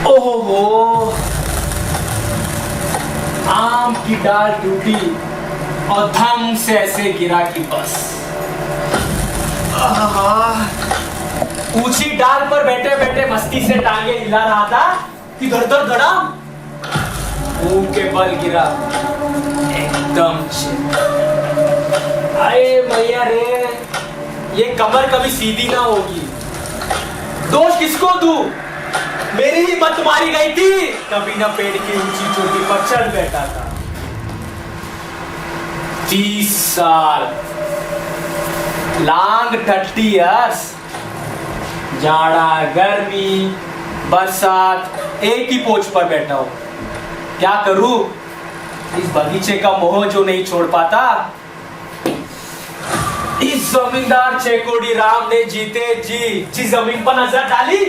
ओहो, आम की डाल टूटी और धम से ऐसे गिरा कि बस। ऊंची डाल पर बैठे बैठे मस्ती से टांगे हिला रहा था कि धड़ धड़ धड़ाम मुंह के बल गिरा एकदम। अरे मैया रे, ये कमर कभी सीधी ना होगी। दोष किसको दूं? मेरी ही मत मारी गई थी। कभी ना पेड़ की ऊंची चोटी पर चढ़ बैठा था। 30 साल लॉन्ग 30 इयर्स, जाड़ा गर्मी बरसात एक ही पोच पर बैठा हूं। क्या करूं? इस बगीचे का मोह जो नहीं छोड़ पाता। इस जमींदार चेकोड़ी राम ने जीते जी जमीन पर नजर डाली,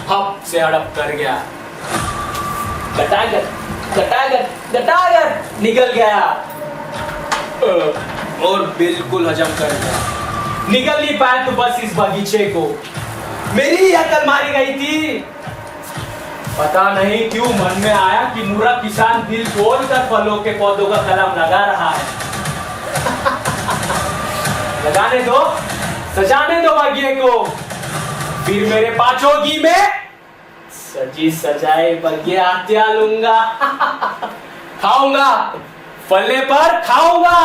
हप से हड़प कर गया। गटागर गटागर गटागर निकल गया और बिल्कुल हजम कर गया। निकल नहीं पाया तो बस इस बगीचे को मेरी ही अकल मारी गई थी। पता नहीं क्यों मन में आया कि मुरा किसान दिल खोल कर फलों के पौधों का कलम लगा रहा है। लगाने दो, सजाने दो बगिए को, फिर मेरे पाचोगी में सजी सजाए बगिया हत्या लूंगा। खाऊंगा, फले पर खाऊंगा।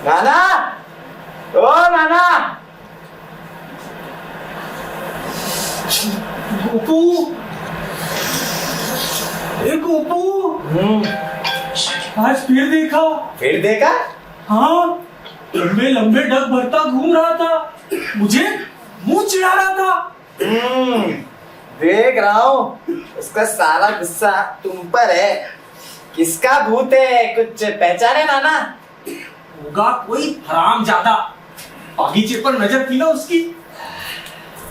नाना, ओ नाना, गोपू, ए गोपू, आज फिर देखा। फिर देखा? हाँ, लंबे लंबे डग भरता घूम रहा था, मुझे मुंह चिढ़ा रहा था। देख रहा हूँ, उसका सारा गुस्सा तुम पर है। किसका भूत है, कुछ पहचाने नाना? होगा कोई हरामजादा। बगीचे पर नजर थी ना उसकी,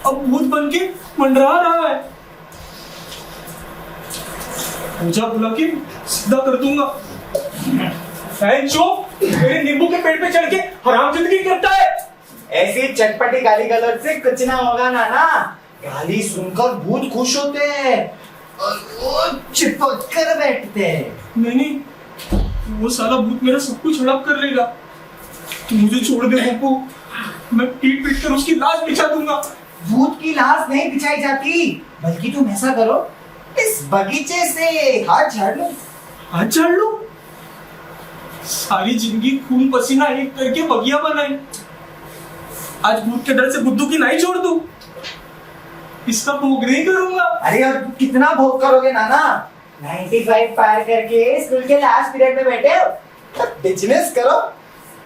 अब भूत बन के मंडरा रहा है। पूजा बुला के सीधा कर दूंगा। मेरे नींबू के पेड़ पे चढ़ के हरामजादगी करता है। ऐसी चटपटी गाली गलौज से कुछ ना होगा नाना। गाली सुनकर भूत खुश होते हैं और वो चिपक कर बैठते हैं। नहीं, वो साला भूत मेरा सब कुछ हड़प कर लेगा। तू मुझे छोड़ दे गोपू, मैं पीट पीट कर उसकी लाश बिछा दूंगा। भूत की लाश नहीं बिछाई जाती, बल्कि तुम ऐसा करो, इस बगीचे से हाथ झाड़ लो। हाथ झाड़ लो? सारी जिंदगी खून पसीना एक करके बगिया बनाई, आज भूत के डर से बुद्धू की नाई छोड़ दूं? इसका भोग नहीं करूंगा। अरे और कितना भोग करोगे नाना? 95 पार करके स्कूल के लास्ट पीरियड में बैठे हो, तो बिजनेस करो,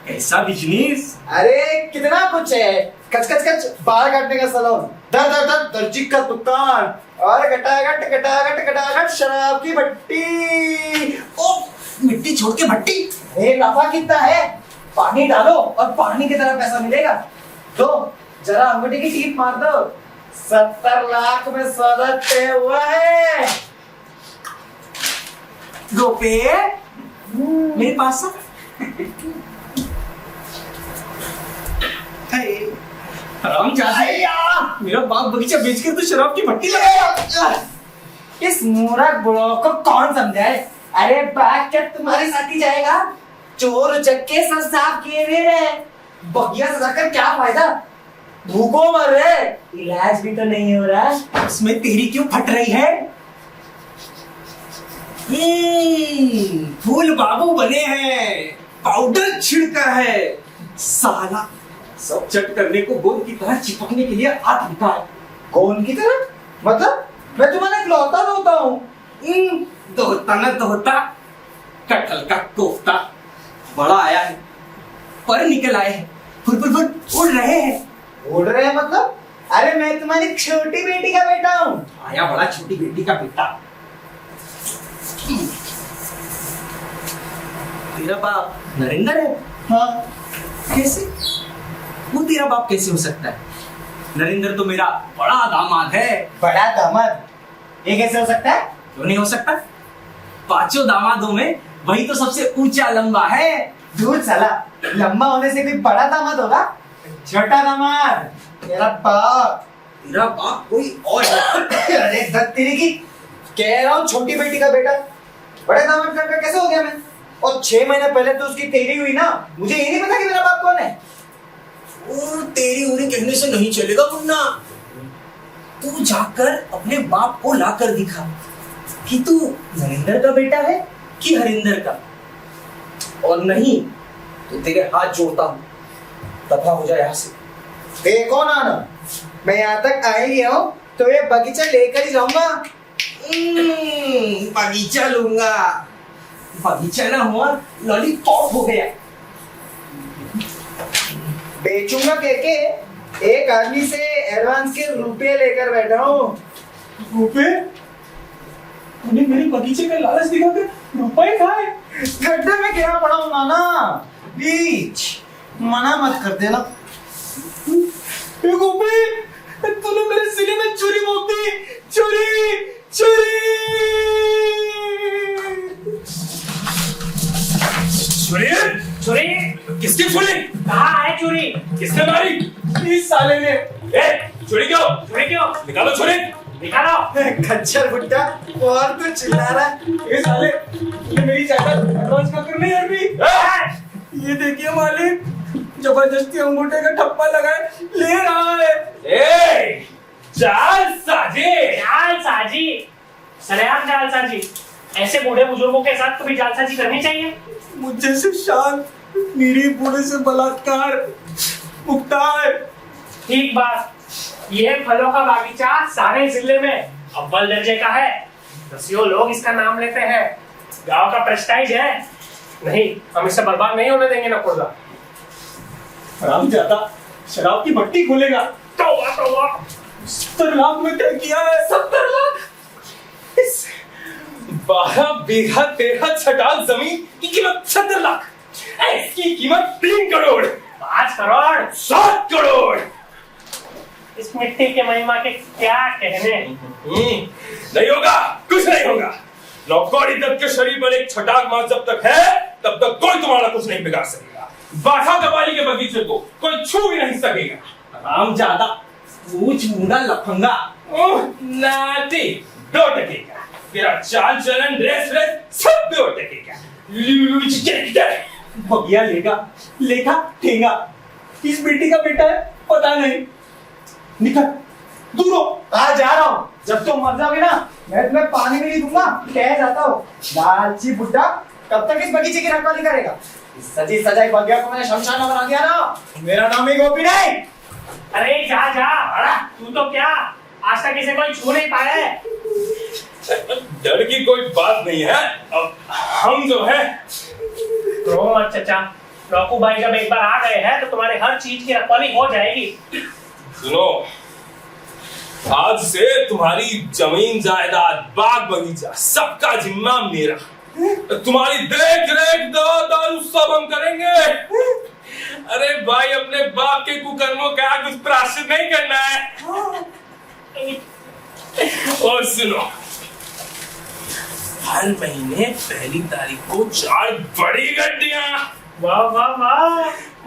ऐसा बिजनेस? अरे कितना कुछ है। कच कच कच बाल काटने का सैलून, दर दर दर दर्जी का दुकान, और गटागट गटागट गटागट शराब की भट्टी। ओ, मिट्टी छोड़ के भट्टी। नफा कितना है? पानी डालो और पानी की तरह पैसा मिलेगा। दो जरा अंगूठी की टीप मार दो, 70 लाख में सौदा तय हुआ है। रुपए मेरे पास सब। मेरा बाग बगीचा बेचकर तो शराब की भट्टी लगा। इस मूर्ख बुढ़ो को कौन समझाए? अरे बाग क्या तुम्हारे साथ ही जाएगा? चोर उचक्के सब साफ किए हुए रहे, बगिया सजाकर क्या फायदा? भूखों मर रहे, इलाज भी तो नहीं हो रहा। उसमें तेरी क्यों फट रही है? फूल बाबू बने हैं, पाउडर छिड़का है, साला सब चट करने को गोंद की तरह चिपकने के लिए हाथ उठा है। कौन की तरह? मतलब मैं तुम्हारा इकलौता होता हूँ। दोहता न दोहता, कटहल का कोफ्ता बड़ा आया है, पर निकल आए हैं, फुर फुर फुर उड़ रहे हैं। उड़ रहे हैं मतलब? अरे मैं तुम्हारी छोटी बेटी का बेटा हूँ। आया बड़ा छोटी बेटी का बेटा। तेरा बाप नरेंद्र है? हाँ। कैसे? वो तेरा बाप कैसे हो सकता है? नरेंद्र तो मेरा बड़ा दामाद है। बड़ा दामाद? ये कैसे हो सकता है? क्यों नहीं हो सकता? पांचों दामादों में वही तो सबसे ऊंचा लंबा है। दूर साला, लंबा होने से कोई बड़ा दामाद होगा? छोटा दामाद तेरा बाप। तेरा बाप कोई और है। अरे तेरी की कह रहा हूँ, छोटी बेटी का बेटा बड़े दामाद का कैसे हो गया मैं? और 6 महीने पहले तो उसकी तेरी हुई ना, मुझे ये नहीं पता कि मेरा बाप कौन है। तेरी उन्हें कहने से नहीं चलेगा मुन्ना। तू जाकर अपने बाप को लाकर दिखा कि तू नरेंद्र का बेटा है कि हरिंदर का, और नहीं तो तेरे हाथ जोड़ता हूं, दफा हो जाए यहाँ से। देखो नाना, मैं यहाँ तक आ ही गया हूँ तो ये बगीचा लेकर ही जाऊंगा। बगीचा लूंगा। बगीचा ना हुआ लॉलीपॉप हो गया। बेचूंगा कह के एक आदमी से एडवांस के रुपए लेकर बैठा हूँ। रुपए? तूने मेरे बगीचे का लालच दिखाकर रुपए खाए? गड्ढे में गिरा पड़ा हूँ नाना, प्लीज मना मत कर देना। रुपए? तूने मेरे सीने में छुरी भोंक दी। छुरी छुरी छुरी चोरी? किसकी छुरी? कहाँ है चोरी? किसने मारी? इस साले ने। छुरी क्यों? चोरी क्यों? निकालो छुरी। निकालो। खच्चर बुड्ढा और तू चिल्ला रहा है। ये साले, ये मेरी जायदाद एडवांस का करने यार भी। ये देखिए मालिक, जबरदस्ती अंगूठे का ठप्पा लगाए ले रहा है। जाल साजी, सरेआम जाल साजी। ऐसे बूढ़े बुजुर्गों के साथ कभी जालसाजी करनी चाहिए? मुझे से शान, मेरी बूढ़े से बलात्कार, मुख्तार। ठीक बात। ये फलों का बागीचा सारे जिले में अव्वल दर्जे का है। दसियों लोग इसका नाम लेते हैं। गांव का प्रेस्टाइज है। नहीं, हम इसे बर्बाद नहीं होने देंगे नकुर्दा। हरामजादा शराब की भट्टी खोलेगा। तौबा तौबा। 70 लाख में तय किया है। 70 लाख? 12 बीघा 13 छटाक जमीन की कीमत 70 लाख। इसकी कीमत 3 करोड़, 5 करोड़, 7 करोड़। इस मिट्टी के महिमा के क्या कहने। नहीं होगा, कुछ नहीं होगा। नौकरी तक के शरीर पर एक छटाक मार जब तक है, तब तक कोई तुम्हारा कुछ नहीं बिगाड़ सकेगा। बाधा कबाली के बगीचे को कोई छू भी नहीं सकेगा। हरामजादा, पूछ मुंडा लफंगा, नाटी, 2 टकेगा। तेरा चाल चलन, ड्रेस सब 2 टकेगा। बगिया लेखा ठेंगा। इस बेटी का बेटा है पता नहीं। निकल दूर हो। आ जा रहा हूँ। जब तुम मर जाओगे ना, मैं तुम्हें पानी भी नहीं दूंगा। कह जाता हूँ, लालची बुड्ढा कब तक इस बगीचे की रखवाली करेगा? इस सजी सजाई बगिया को मैंने शमशान बना दिया ना। मेरा नाम ही गोपी नहीं। अरे जा, तू तो क्या आज तक इसे कोई छू नहीं पाया है। डर की कोई बात नहीं है। अब हम जो है रो मत चचा, डाकू भाई जब एक बार आ गए हैं तो तुम्हारे हर चीज की रखवाली हो जाएगी। सुनो, आज से तुम्हारी जमीन जायदाद बाग बगीचा सबका जिम्मा मेरा। तुम्हारी देख रेख दारू सब हम करेंगे। अरे भाई, अपने बाप के कुकर्मों का कुछ प्रायश्चित नहीं करना है। और सुनो, हर महीने पहली तारीख को 4 बड़ी गड्डियां, वाह वाह वाह,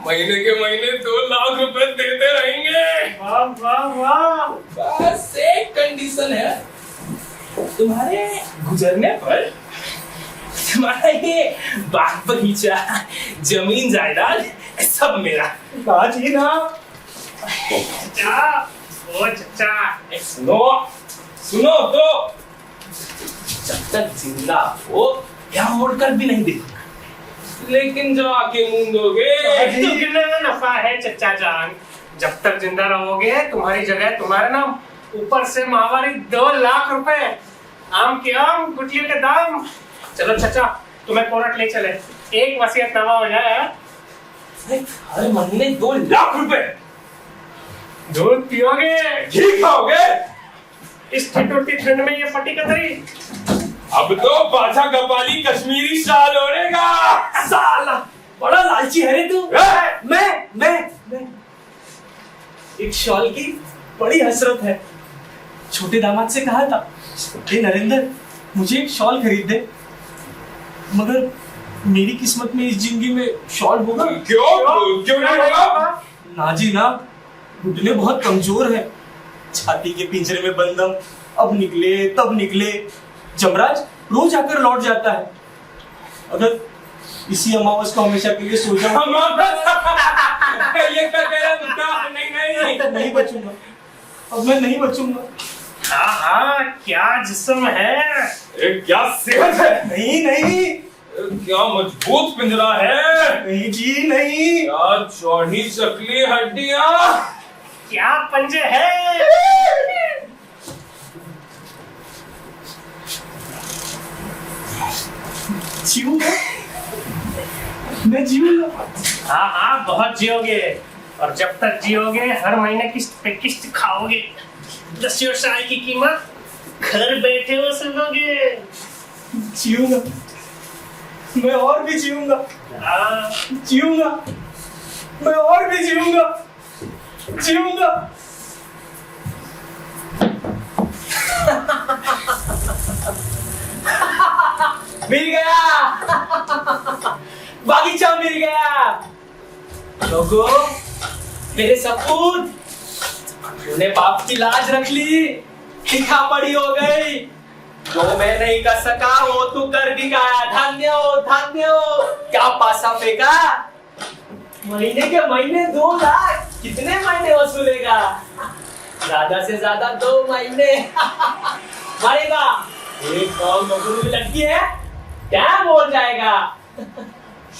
महीने के महीने 2 लाख रुपए देते रहेंगे। वाह वाह वाह। बस एक कंडीशन है, तुम्हारे गुजरने पर तुम्हारा ये बाग बगीचा जमीन जायदाद सब मेरा। बाजी ना चचा, ओ चचा, सुनो सुनो तो, जब तक जिंदा हो यहाँ मुड़कर भी नहीं देखूंगा, लेकिन जो आके मूंदोगे तो कितना नफा है चचा जान। जब तक जिंदा रहोगे तुम्हारी जगह तुम्हारा नाम, ऊपर से माहवारी 2 लाख रुपए, आम के आम गुटलियों के दाम। चलो चचा, तुम्हें कोर्ट ले चले, एक वसीयतनामा हो जाए। हर महीने 2 लाख रुपए दूध पियोगे, घी खाओगे। इस ठिठुरती ठंड में ये फटी कतरी। अब तो बाछा कपाली कश्मीरी शाल ओढ़ेगा। साला बड़ा लालची है रे तू। मैं एक शॉल की बड़ी हसरत है। छोटे दामाद से कहा था, हे नरेंद्र मुझे एक शॉल खरीद दे, मगर मेरी किस्मत में इस जिंदगी में शॉल होगा क्यों नहीं होगा? ना जी ना, घुटने बहुत कमजोर है, छाती के पिंजरे में बंदम, अब निकले तब निकले, जमराज रोज आकर लौट जाता है। अगर इसी अमावस को हमेशा के लिए सो जाऊं ये क्या कह रहा है? नहीं नहीं बचूंगा, अब मैं नहीं बचूंगा। हाँ हाँ, क्या जिस्म है। क्या सेहत है? नहीं क्या मजबूत पिंजरा है? नहीं जी नहीं। क्या चौड़ी चकली हड्डियां? क्या पंजे है। जीऊंगा, मैं जीऊंगा। हाँ हाँ, बहुत जियोगे, और जब तक जियोगे हर महीने किस्त पे किस्त खाओगे। 10 साल की कीमत घर बैठे वसूलोगे। जीऊंगा, मैं और भी जीऊंगा, जीऊंगा, मैं और भी जीऊंगा, जीऊंगा। मिल गया, बागीचा मिल गया। लोगों, मेरे सपूत, तूने बाप की लाज रख ली, लिखा पढ़ी हो गई। जो मैं नहीं कर सका वो तू कर दिखाया। धन्य हो। क्या पासा फेंका, महीने के महीने 2 लाख, कितने महीने वसूलेगा? ज्यादा से ज्यादा 2 महीने मारेगा। एक कौन बबरू लड़की है, क्या बोल जाएगा?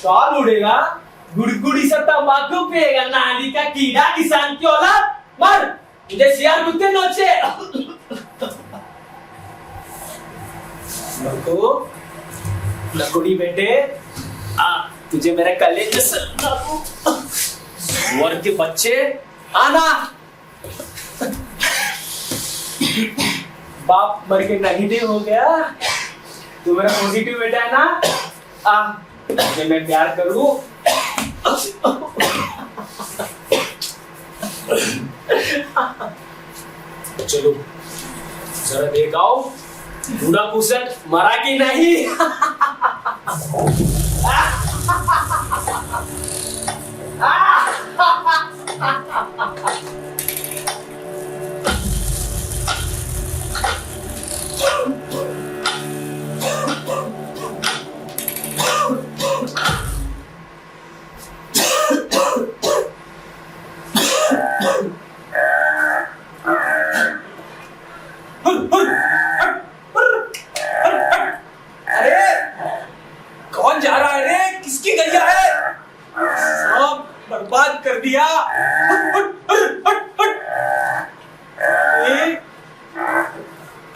शॉल उड़ेगा, गुड़गुड़ी सा तंबाकू पिएगा, नाली का कीड़ा, किसान की औलाद, मर मुझे सियार कुत्ते नोचे। लकुड़ी बेटे, तुझे मेरे कलेजे से सुअर के बच्चे, आना। बाप मर के नेगेटिव हो गया, तू मेरा पॉजिटिव बेटा है ना। तुझे मैं प्यार करूं। चलो जरा देख आओ, बूढ़ा कुसट मरा कि नहीं। कौन जा रहा है रे? किसकी गैया है? सब बर्बाद कर दिया।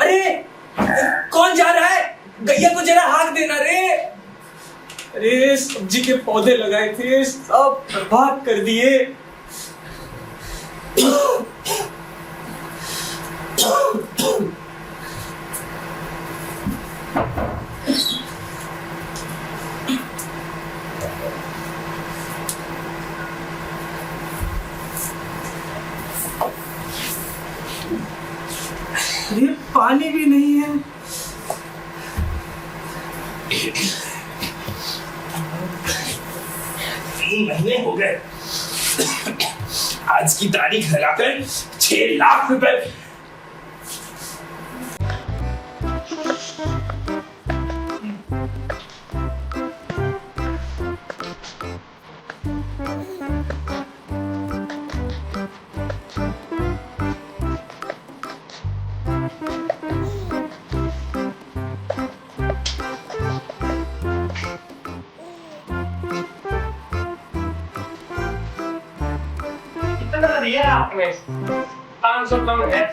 अरे कौन जा रहा है? गैया को जरा हाथ देना रे। अरे सब्जी के पौधे लगाए थे सब बर्बाद कर दिए। ये पानी भी नहीं है। 3 महीने हो गए। आज की तारीख लगाकर 6 लाख रुपए। कितना दिया आपने? 500 कम है।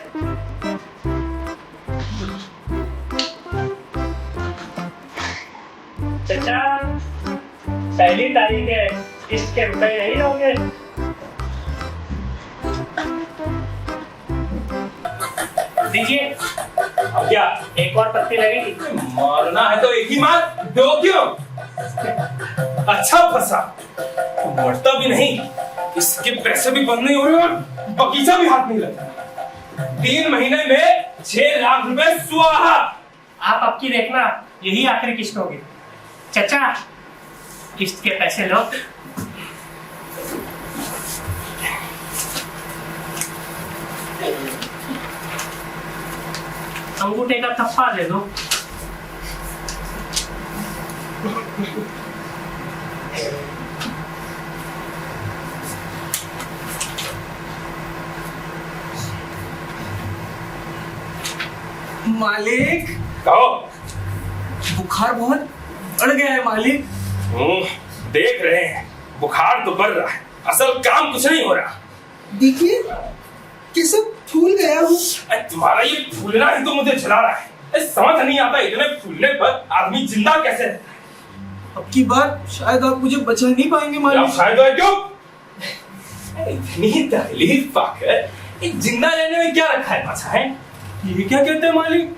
चाचा, पहली तारीख है, इसके रुपए नहीं होंगे। दीजिए। अब क्या एक और पत्ती लगेगी। मारना है तो एक ही मार दो, क्यों? अच्छा फंसा, मरता भी नहीं, इसके पैसे भी बंद नहीं हो रहे और बगीचा भी हाथ नहीं लगता। 3 महीने में 6 लाख रुपए स्वाहा। आप अब की देखना, यही आखिरी किस्त होगी। चाचा, किस्त के पैसे लो। अंगूठे का थप्पा दे दो। मालिक, कहो। बुखार बहुत बढ़ गया है मालिक। देख रहे हैं, बुखार तो बढ़ रहा है, असल काम कुछ नहीं हो रहा। देखिए कैसे फूल गया हूँ। तुम्हारा ये फूलना ही तो मुझे जला रहा है। समझ नहीं आता इतने फूलने पर आदमी जिंदा कैसे रहता है। अब की बार शायद आप मुझे बचा नहीं पाएंगे मालिक। शायद है क्यों? इतनी तकलीफ पाकर जिंदा रहने में क्या रखा है? अच्छा है, ये क्या कहते हैं मालिक?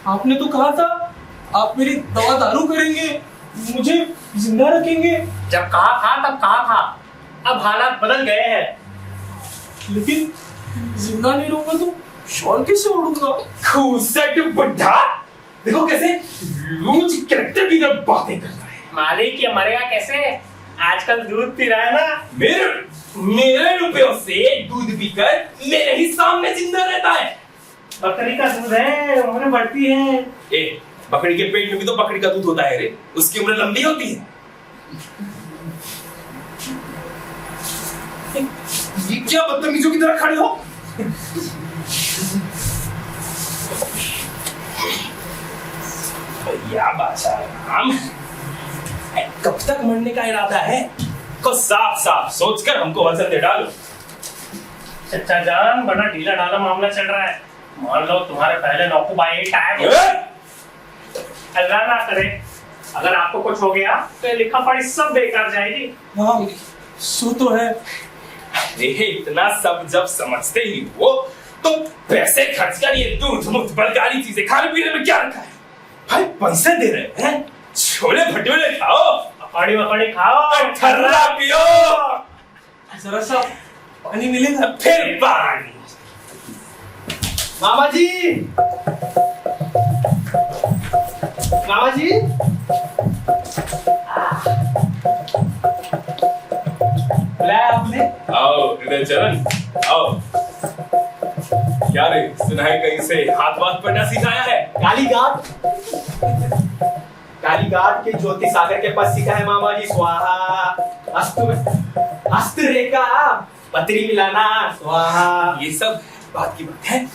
आपने तो कहा था आप मेरी दवा दारू करेंगे, मुझे जिंदा रखेंगे। जब कहा था तब कहा था, अब हालात बदल गए हैं। लेकिन जिंदा नहीं रहूंगा तो शॉल कैसे ओढ़ूंगा? खूसट बुढ़ा, देखो कैसे लूच कैरेक्टर की तरफ बातें करता है। मालिक, ये मरेगा कैसे? आजकल दूध पी रहा है ना। मेरे रुपयों से दूध पीकर मेरे ही सामने जिंदा रहता है। बकरी का दूध है, उम्र बढ़ती है। ए, बकरी के पेट में भी तो बकरी का दूध होता है रे, उसकी उम्र लंबी होती है। ये क्या बदतमीजों की तरह खड़े हो? या बादशाह राम, कब तक मरने का इरादा है? को साफ साफ सोचकर हमको वजन दे डालो। चचा जान, बड़ा ढीला ढाला मामला चल रहा है। मान लो तुम्हारे पहले नौकुबाई टाइम। अल्लाह ना करे, अगर आपको कुछ हो गया तो लिखा पढ़ी सब बेकार जाएगी। हाँ, सो तो है। इतना सब जब समझते ही हो तो पैसे खर्च कर ये दूध मुक्त बलकारी चीजें खाने पीने में क्या रखा है? भाई पैसे दे रहे हैं, छोले भटूरे खाओ, पकौड़ी वकौड़ी खाओ, ठर्रा पियो। जरा सा पानी मिलेगा? फिर पानी। मामा जी, मामा जी, बुलाया आपने? आओ हृदय चरण, आओ। क्या रे, सुना है कहीं से हाथ बात पढ़ना सिखाया है? कालीघाट के ज्योति सागर के पास सीखा है मामा जी। स्वाहा। हस्त रेखा पत्री मिलाना, स्वाहा। ये सब बात की बात है,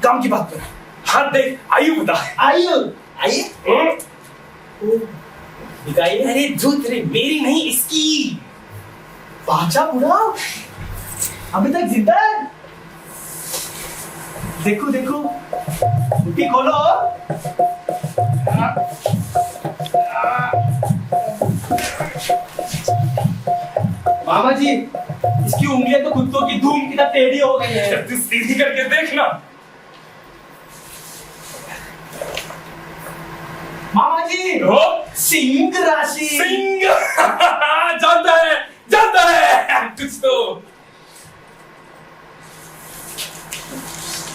काम की बात कर। हाथ देख, आयु बता। आयु आइए, दिखाइए। अरे धूत रे, मेरी नहीं इसकी। बादशाह बूढ़ा अभी तक जिंदा है। देखो देखो, मुट्ठी खोलो। मामा जी, इसकी उंगलियां तो कुत्तों की धूम की तरह टेढ़ी हो गई है। तू सीधी करके देखना। मामा जी, हो सिंह राशि। सिंह जानता है कुछ तो।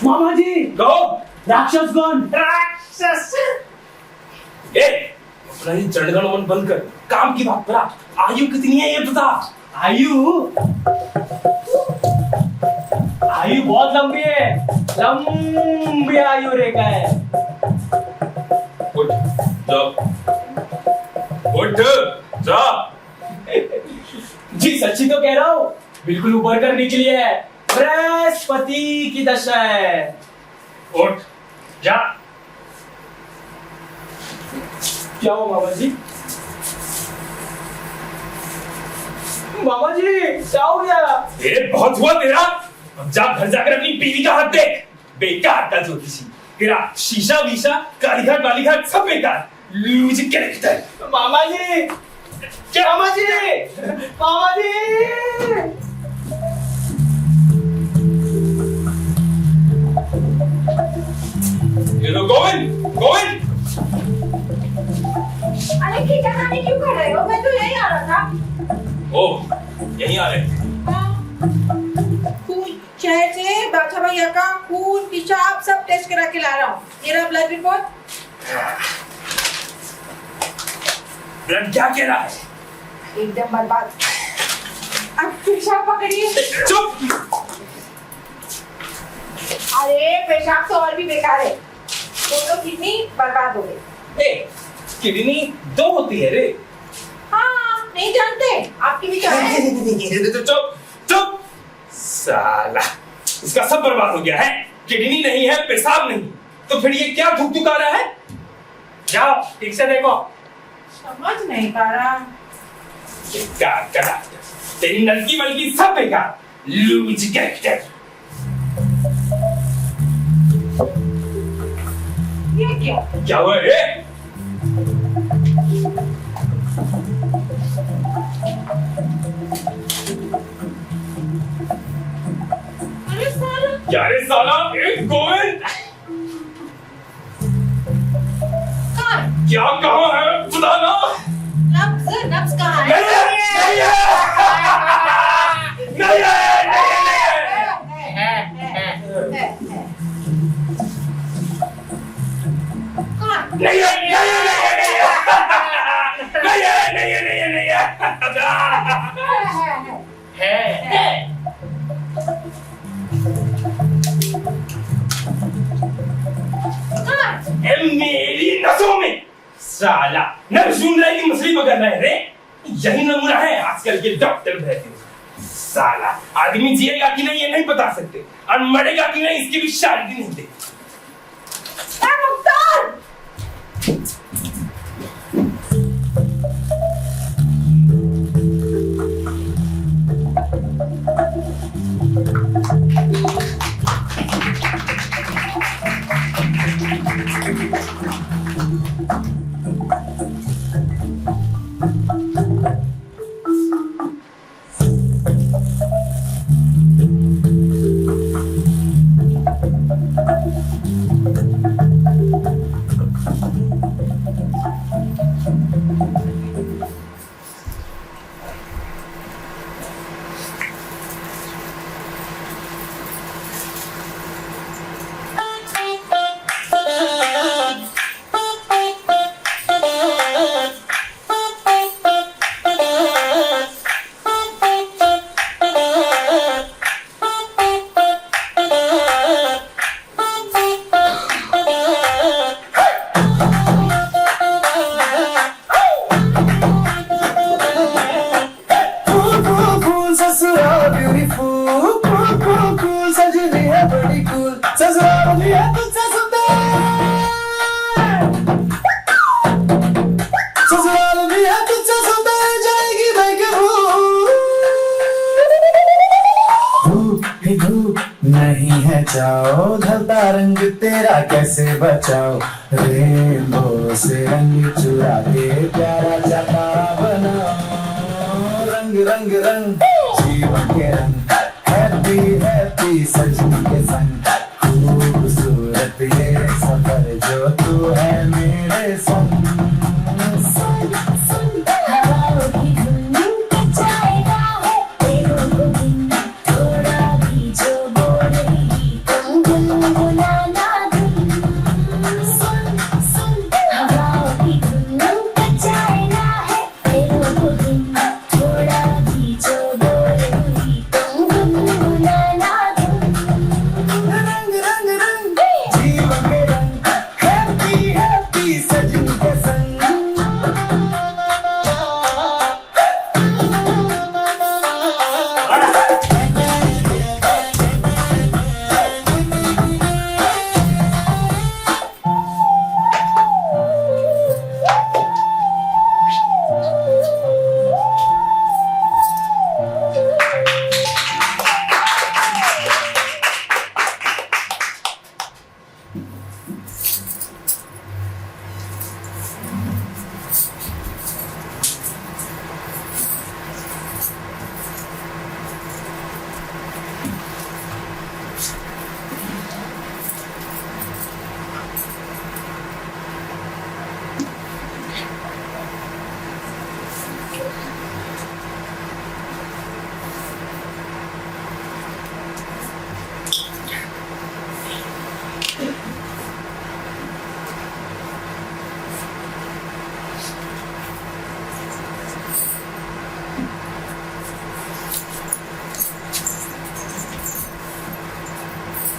मामा जी, कहो राक्षस गण। राक्षस। ए, अपना ये जनगण बंद कर, काम की बात करा। आयु कितनी है ये बता। आयु बहुत लंबी है, लंबी आयु रेखा है। उठ जा, उठ जा। जी सच्ची तो कह रहा हूँ, बिल्कुल ऊपर कर निकली है। बृहस्पति की दशा है। उठ जा। क्या हो मामा जी? मामा जी क्या हो गया? ए, बहुत हुआ तेरा। अब जा घर जाकर अपनी बीवी का हाथ देख। बेकार का ज्योतिषी, तेरा शीशा वीशा कालीघाट वालीघाट सब बेकार। Loose character. मामा जी, क्या मामा जी? मामा जी, ये लो गोविंद। अरे खींचा खाने क्यों कर रहे हो? मैं तो यही आ रहा था। ओह, यहीं आ रहे। खून शहर से बादशाह भैया का खून पेशाब सब टेस्ट करा के ला रहा हूँ। ये रहा ब्लड रिपोर्ट। ब्लड क्या कह रहा है? एकदम बर्बाद। अब पेशाब पकड़िए। चुप। अरे पेशाब तो और भी बेकार है। दोनों किडनी बर्बाद हो गई। ए, किडनी दो होती है रे। हाँ, नहीं जानते? आपकी भी क्या है? चुप। साला, इसका सब बर्बाद हो गया है। किडनी नहीं है, पेशाब नहीं, तो फिर ये क्या थुकथुका रहा है? जाओ ठीक से देखो। समझ नहीं पा रहा। बेकार का डॉक्टर, तेरी नलकी वलकी सब बेकार। Loose character. ये क्या हुआ रे? अरे साला, क्या रे साला? एक गोविंद, कहाँ? क्या कहाँ है बताना। नब्ज कहाँ है? नहीं है। कहाँ? है। कहाँ? मेरी नसों में। साला, न सुन रहे कि मछली पकड़ रहे रे। यही नमूना है आजकल के डॉक्टर रहते। साला, आदमी जिएगा कि नहीं ये नहीं बता सकते, और मरेगा कि नहीं इसकी भी शांति नहीं देते। मुख्तार! नहीं है चाओ ढलता रंग तेरा कैसे बचाओ रेनबो से रंग चुरा के प्यारा चटा बनाओ रंग रंग रंग जीवन के रंग हैप्पी हैप्पी सजनी के संग खूबसूरत ये सफर जो तू है मेरे संग हवाओं की धुन के जाएगा है तेरों को दिन थोड़ा भी जो बोलेगी तुम गुनगुनाना धुन हवाओं की धुन के जाएगा है तेरों को दिन थोड़ा भी जो बोलेगी तुम गुनगुनाना धुन रंग रंग रंग जीवन के रंग हैप्पी हैप्पी सजनी के संग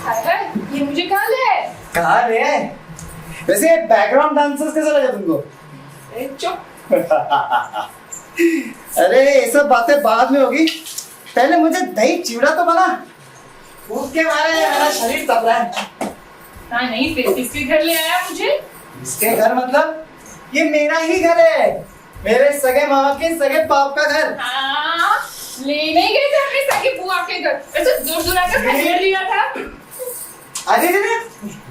हाय हाय, ये मुझे कहाँ ले आए? कहाँ रे? वैसे बैकग्राउंड डांसर्स कैसा लगा तुमको? ए, चुप। अरे ये सब बातें बाद में होगी, पहले मुझे दही चिवड़ा तो बना। भूख के मारे मेरा शरीर तप रहा है। हाँ नहीं, फिर किसके घर ले आया मुझे? इसके घर मतलब ये मेरा ही घर है, मेरे सगे मामा के सगे बाप का घर। हाँ, लेने गए थे अपनी सगी बुआ के घर। वैसे दूर दूर आकर खरीद लिया था। अरे रे,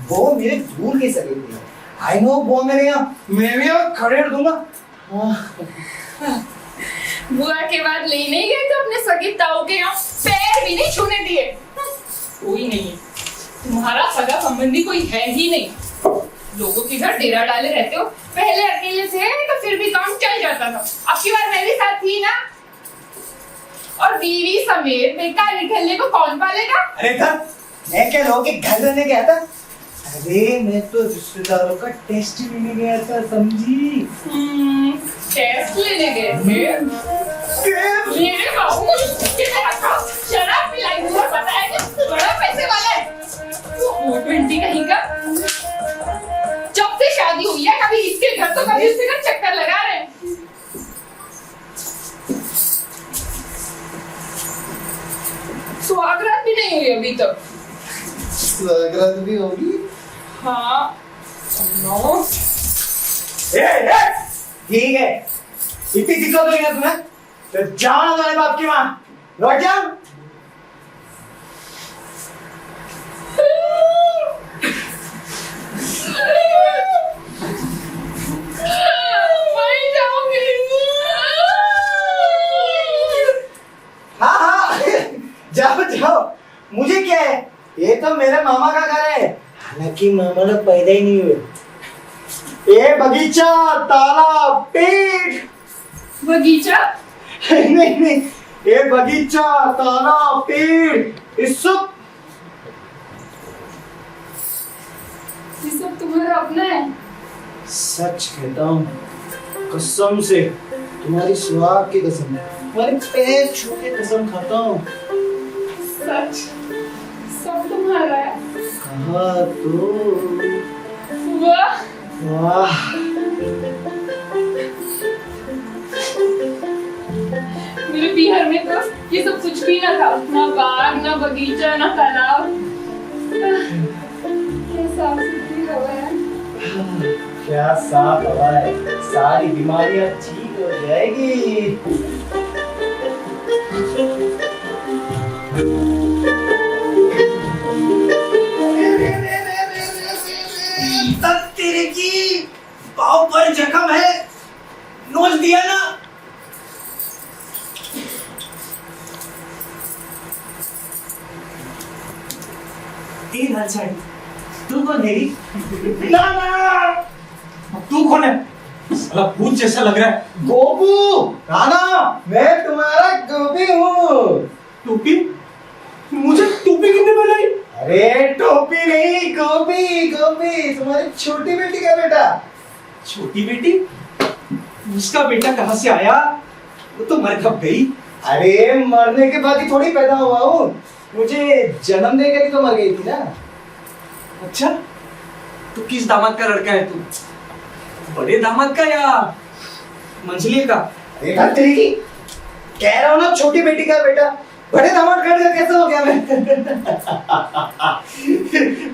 वो मेरे दूर के सगे थे। आई नो वो मेरे यहाँ, मैं भी यहाँ खड़े दूंगा। बुआ के बाद लेने गए थे अपने सगी ताऊ के यहाँ, पैर भी नहीं छूने दिए। कोई नहीं है, तुम्हारा सगा संबंधी कोई है ही नहीं। लोगों के घर डेरा डाले रहते हो। पहले अकेले थे तो फिर भी काम चल जाता था, अब की बार मेरे साथ थी ना। और बीवी समेत बेकार निकलने को कौन पालेगा? अरे था, मैं क्या लोगों के घर रहने गया था? अरे मैं तो रिश्तेदारों का टेस्ट लेने गया था, समझी? टेस्ट लेने गए थे? मेरे बाबू को चुपके में रखा, शराब पिलाई और बताया कि बड़ा पैसे वाला है। वो 20 कहीं का। जब से शादी हुई है, कभी इसके घर तो कभी उसके घर चक्कर लगा रहे हैं। स्वागत भी नहीं हुई अभी तक। स्वागत भी होगी? हाँ। नो। ठीक है, इतनी दिक्कत हो रही है तुम्हें तो जाओ ना तुम्हारे बाप की माँ, लौट जाओ। मैं जाऊंगी। हाँ हाँ जाओ जाओ, मुझे क्या है, ये तो मेरे मामा का घर है। हालांकि मामा लोग पैदा ही नहीं हुए। ये बगीचा, तालाब, पेड़। बगीचा? नहीं नहीं, ये बगीचा, तालाब, पेड़, ये सब तुम्हारा अपना है? सच कहता हूँ, कसम से, तुम्हारी सुहाग की कसम, तुम्हारे पैर छू के कसम खाता हूँ। सच? सब तुम्हारा है? कहा तो। वाह। वाह। मेरे बिहार में तो ये सब कुछ भी ना था, ना बाग, ना बगीचा, ना तालाब। क्या साफ सुथरी हवा है। क्या साफ हवा है, सारी बीमारियां ठीक हो जाएगी। तेरे की पाँव पर जख्म है, नोच दिया ना। ए लाल साड़ी, तू कौन है? ना ना, तू कौन है? साला भूत जैसा लग रहा है। गोपू, नाना, मैं तुम्हारा गोपी हूँ। टोपी? मुझे टोपी किसने बनाई? अरे टोपी नहीं, गोपी गोपी, तुम्हारी छोटी बेटी का बेटा। छोटी बेटी? उसका बेटा कहाँ से आया? वो तो मर कब गई। अरे मरने के बाद ही थोड़ी पैदा हुआ हूँ, मुझे जन्म देकर ही तो मर गई थी ना। अच्छा, तो किस दामाद का लड़का है तू? बड़े दामाद का या मंझले का? देखा तेरी की, कह रहा हूँ ना छोटी बेटी का बेटा। बड़े दामाद का लड़का कैसे हो गया मैं?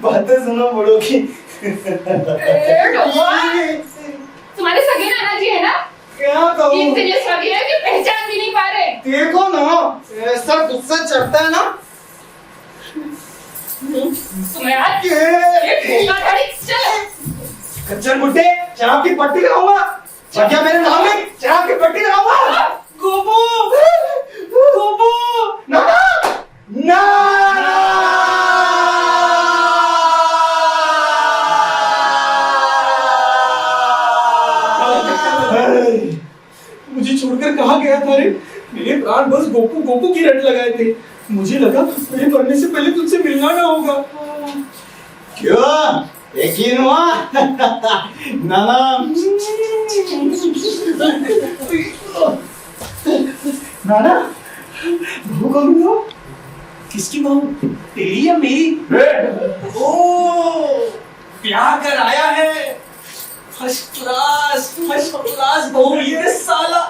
बातें सुनो बड़ों की। तुम्हारे सगे नाना जी है ना? क्या कहूँ? इतने सगे हैं कि पहचान भी नहीं पा रहे। देखो ना, ऐसा गुस्सा चढ़ता है ना। तुम्हें आज ये ढीला गाड़ी चल। कच्चर बुड्ढे, शराब की पट्टी लगाऊंगा। क्या मेरे नाम में शराब की पट्टी लगाऊंगा? गोपू! गोपू! नाना! नाना! मुझे छोड़कर कहाँ गया था रे? मेरे प्राण बस गोपू गोपू की रट लगाए थे। मुझे लगा मेरे मरने से पहले तुझसे मिलना ना होगा। क्यों? यकीन हुआ? नाना! नाना, बहू कौन हुआ? किसकी बहू? तेरी या मेरी? ओ, प्यार कर आया है। फर्स्ट क्लास बहू ये साला।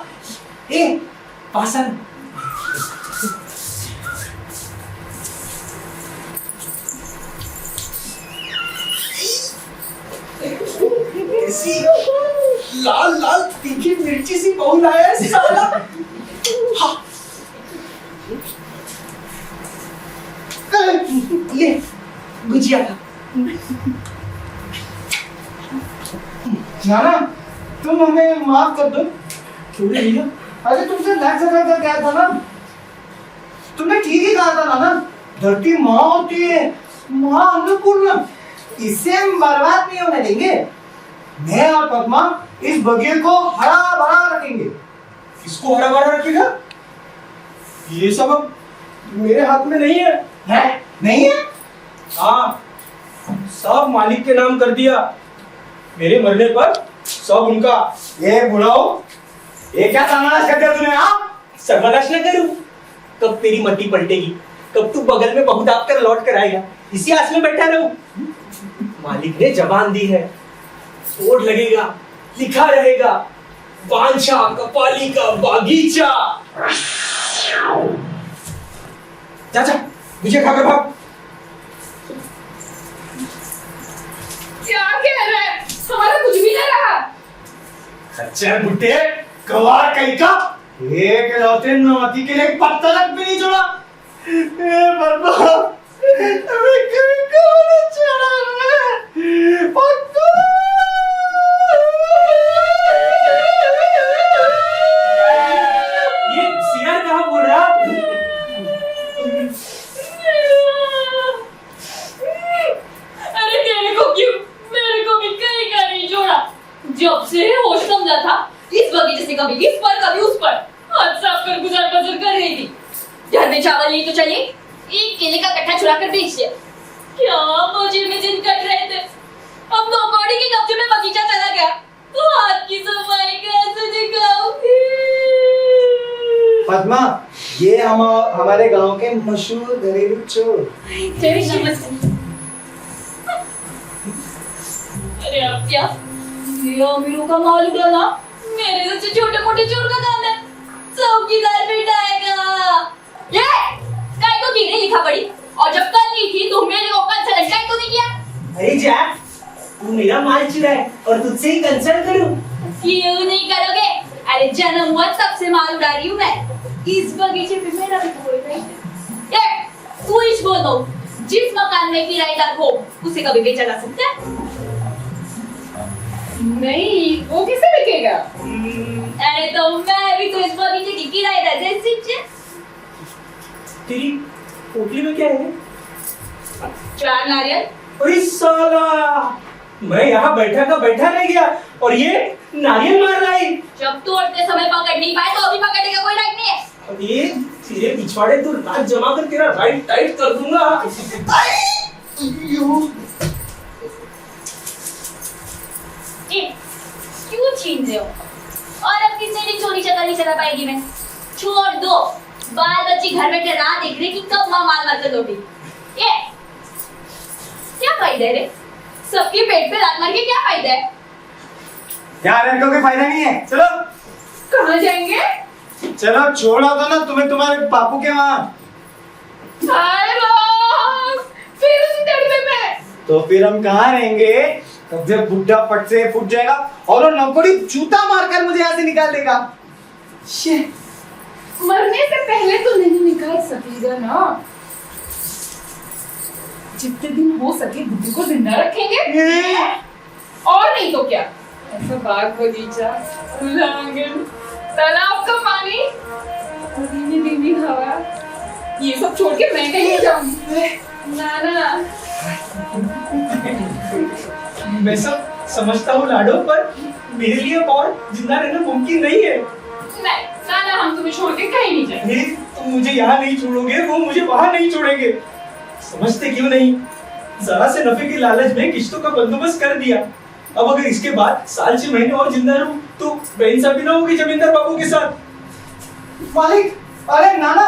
ए, पासन। ऐसी लाल लाल तीखी मिर्ची सी बहू लाया है साला। हाँ। ले गुजिया का। नाना, तुम हमें माफ कर दो। क्यों रे भैया? अरे तुमसे लाख से कर क्या था ना? तुमने ठीक ही कहा था नाना, धरती माँ होती है, माँ अन्नपूर्णा, इसे हम बर्बाद नहीं होने देंगे। मैं और पद्मा इस बगीचे को हरा भरा रखेंगे। किसको हरा भरा रखेगा? ये सब अब मेरे हाथ में नहीं है। है? नहीं है? हाँ, सब मालिक के नाम कर दिया। मेरे मरने पर सब उनका। ये बुलाओ, ये क्या सर्वनाश कर दिया तूने? हाँ, सर्वनाश न करूं। कब तेरी मट्टी पलटेगी, कब तू बगल में बहुत आप कर लौट कर आएगा, इसी आस में बैठा रहूं। मालिक ने जबान दी है, बोर्ड लगेगा, लिखा रहेगा, बांछा कपाली का बागीचा। चाचा, मुझे खाकर भाग। क्या कह रहा है? हमारा कुछ भी नहीं रहा। खच्चर बुड्ढे, गवार कहीं का, एक लौटे नाती के लिए पत्ता तक भी नहीं छोड़ा। बर्बाद, हमें कहीं का नहीं छोड़ा है। पत्ता। ये सियार कहाँ बोल रहा? अरे तेरे को क्यों? मेरे को भी कहीं का नहीं छोड़ा। जब से होश समझा था, इस बगीचे से कभी इस पर कभी उस पर हाथ साफ कर गुजर बसर कर रही थी। घर में चावल नहीं तो चलिए एक केले का कट्टा छुड़ा कर बेच दिया। क्या मुझे में दिन कट रहे थे। अब नौकरी के कब्जे में बगीचा चला गया तो हाथ की सफाई कैसे दिखाऊंगी? पद्मा, ये हमारे गांव के मशहूर घरेलू चोर। तेरी नमस्ते। अरे अब क्या? ये अमीरों का माल उड़ाना मेरे जैसे छोटे मोटे चोर का काम है। चौकीदार बिठाएगा। ये काय को गिरने लिखा पड़ी और जब कल नहीं थी तो मेरे को कल से लटकाई को नहीं किया। अरे जैक, तू मेरा माल चुराए और तुझसे ही कंसर्न करूं? क्यों नहीं करोगे? अरे जन्म हुआ तब से माल उड़ा रही हूँ मैं। इस बगीचे पे मेरा भी कोई नहीं है। ये तू इस बोलो, जिस मकान में किराएदार हो उसे कभी बेचा जा सकता है? नहीं, वो किसे बिकेगा? अरे तो मैं भी तो इस बगीचे की किराएदार जैसी। तेरी पोटली में क्या है? 4 नारियल। अरे साला, मैं यहाँ बैठा का बैठा रह गया और ये नारियल मार रहा है। जब तू उठते समय पकड़ नहीं पाए तो अभी पकड़ने का कोई राइट नहीं है। अरे तेरे पिछवाड़े तो रात जमा कर तेरा राइट टाइट कर दूंगा। क्यों छीन रहे हो? और अब कितने दिन चोरी चकर नहीं चला पाएगी मैं? छोड़ दो, बाल बच्चे घर बैठे राह देख रहे कि कब माँ माल मार कर लौटी। ये क्या फायदा है रे? सबके पेट पे लात मार के क्या फायदा है? यार इनको कोई फायदा नहीं है। चलो कहाँ जाएंगे? चलो छोड़ा तो ना तुम्हें तुम्हारे बापू के वहाँ। हाय राम, फिर उसी तड़के में। तो फिर हम कहाँ रहेंगे? तब जब बुढ़ा पट से फूट जाएगा और वो नौकरी जूता मारकर मुझे यहाँ से निकाल देगा। मरने से पहले तो नहीं निकाल सकेगा ना। जितने दिन हो सके बुद्धि को जिंदा रखेंगे। और नहीं तो क्या? ऐसा बाग बगीचा, खुला आंगन, तालाब का पानी, धीमी धीमी हवा, ये सब छोड़ के मैं कहीं जाऊंगी ना ना। मैं सब समझता हूँ लाडो, पर मेरे लिए और जिंदा रहना मुमकिन नहीं है। नहीं ना ना, हम तुम्हें छोड़ के कहीं नहीं जाएंगे। तुम मुझे यहाँ नहीं छोड़ोगे, वो मुझे वहाँ नहीं छोड़ेंगे। समझते क्यों नहीं? जरा से नफे के लालच में किश्तों का बंदोबस्त कर दिया। अब अगर इसके बाद साल 6 महीने और जिंदा रहूं तो बेइंसाफी ना होगी जमींदार बाबू के साथ। मालिक, अरे नाना,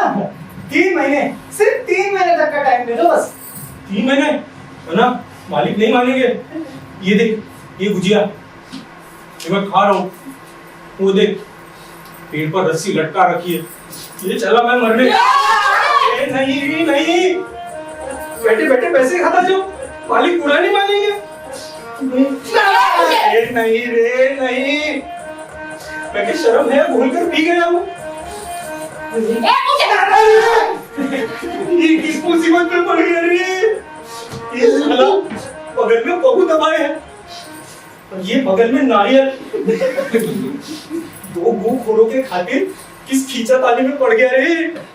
3 महीने, सिर्फ 3 महीने तक का टाइम दे दो बस। 3 महीने है ना? मालिक नहीं मानेंगे। ये देख, ये भुजिया ये मैं खा रहा हूँ, वो देख पेड़ पर रस्सी लटका रखी है, ये चला मैं मरने। नहीं नहीं, बैठे बैठे पैसे खाता जाओ, मालिक पूरा नहीं मानेंगे। नहीं रे नहीं, मैं क्या शर्म है, भूल कर पी गया हूँ। ये किस मुसीबत में पड़ गया रे? ये साला बगल में बहू दबाए है और ये बगल में नारियल। 2 भूखोरों के खातिर किस खींचा ताली में पड़ गया रे?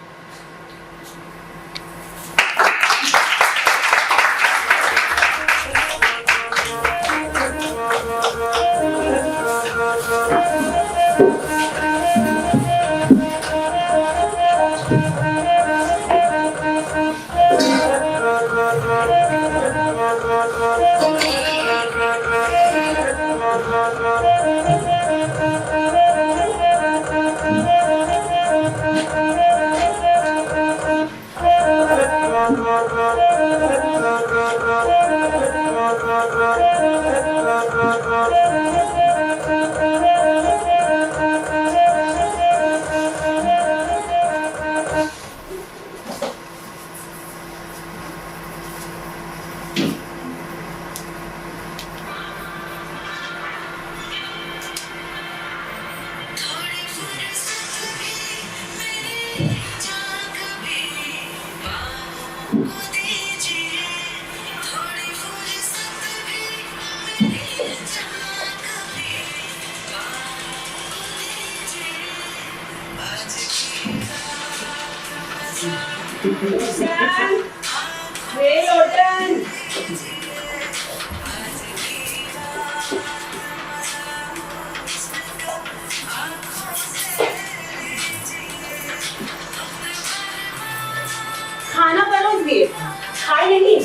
खाना परोस दिए, खाए नहीं।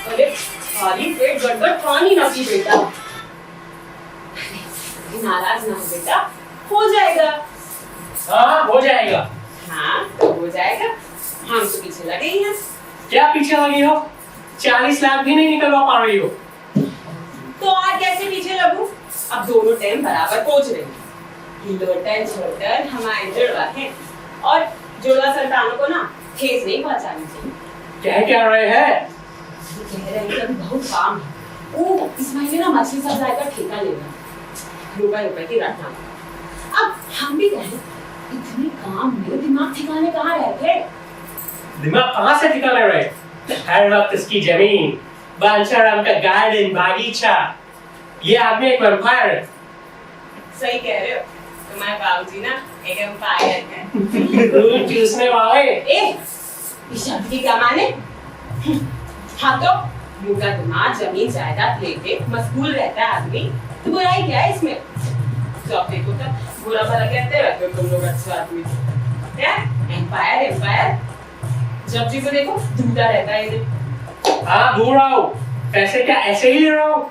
अरे खाली पेट गड़बड़ पानी ना पी बेटा। नाराज ना हो बेटा, हो जाएगा। हाँ हो जाएगा। हाँ तो हो जाएगा, हम तो पीछे लगे ही हैं। क्या पीछे लगी हो? 40 लाख भी नहीं निकलवा पा रही हो। तो और कैसे पीछे लगूं? अब दोनों टाइम बराबर पहुंच रहे हैं। लोटन छोटन हमारे जुड़वा हैं और जुड़वा संतानों को ना ठेस नहीं पहुंचानी चाहिए। क्या रहे हैं? कह रहे हैं कि अभी बहुत काम है। वो इस महीने ना मछली सप्लाई का ठेका लेना, रुपए की रखना। अब हम भी कहें इतने काम में दिमाग ठिकाने कहाँ रहते? दिमाग कहाँ से ठिकाने रहे? हर वक्त इसकी जमीन, बांछाराम का गार्डन, बागीचा, ये आदमी एक वैम्पायर। सही कह रहे हो, तुम्हारे बाबूजी ना एक एम्पायर है। दूध चूसने वाले। इस शब्द की क्या माने? हाँ तो मुकदमा जमीन जायदाद लेके मशगूल रहता है आदमी, तो बुराई क्या है इसमें? जब देखो तब बुरा भला कहते रहते हो तुम लोग अच्छे आदमी। क्या एम्पायर एम्पायर, जब जी को देखो झूठा रहता है ये। हाँ भूल रहा हूँ, पैसे क्या ऐसे ही ले रहा हूँ।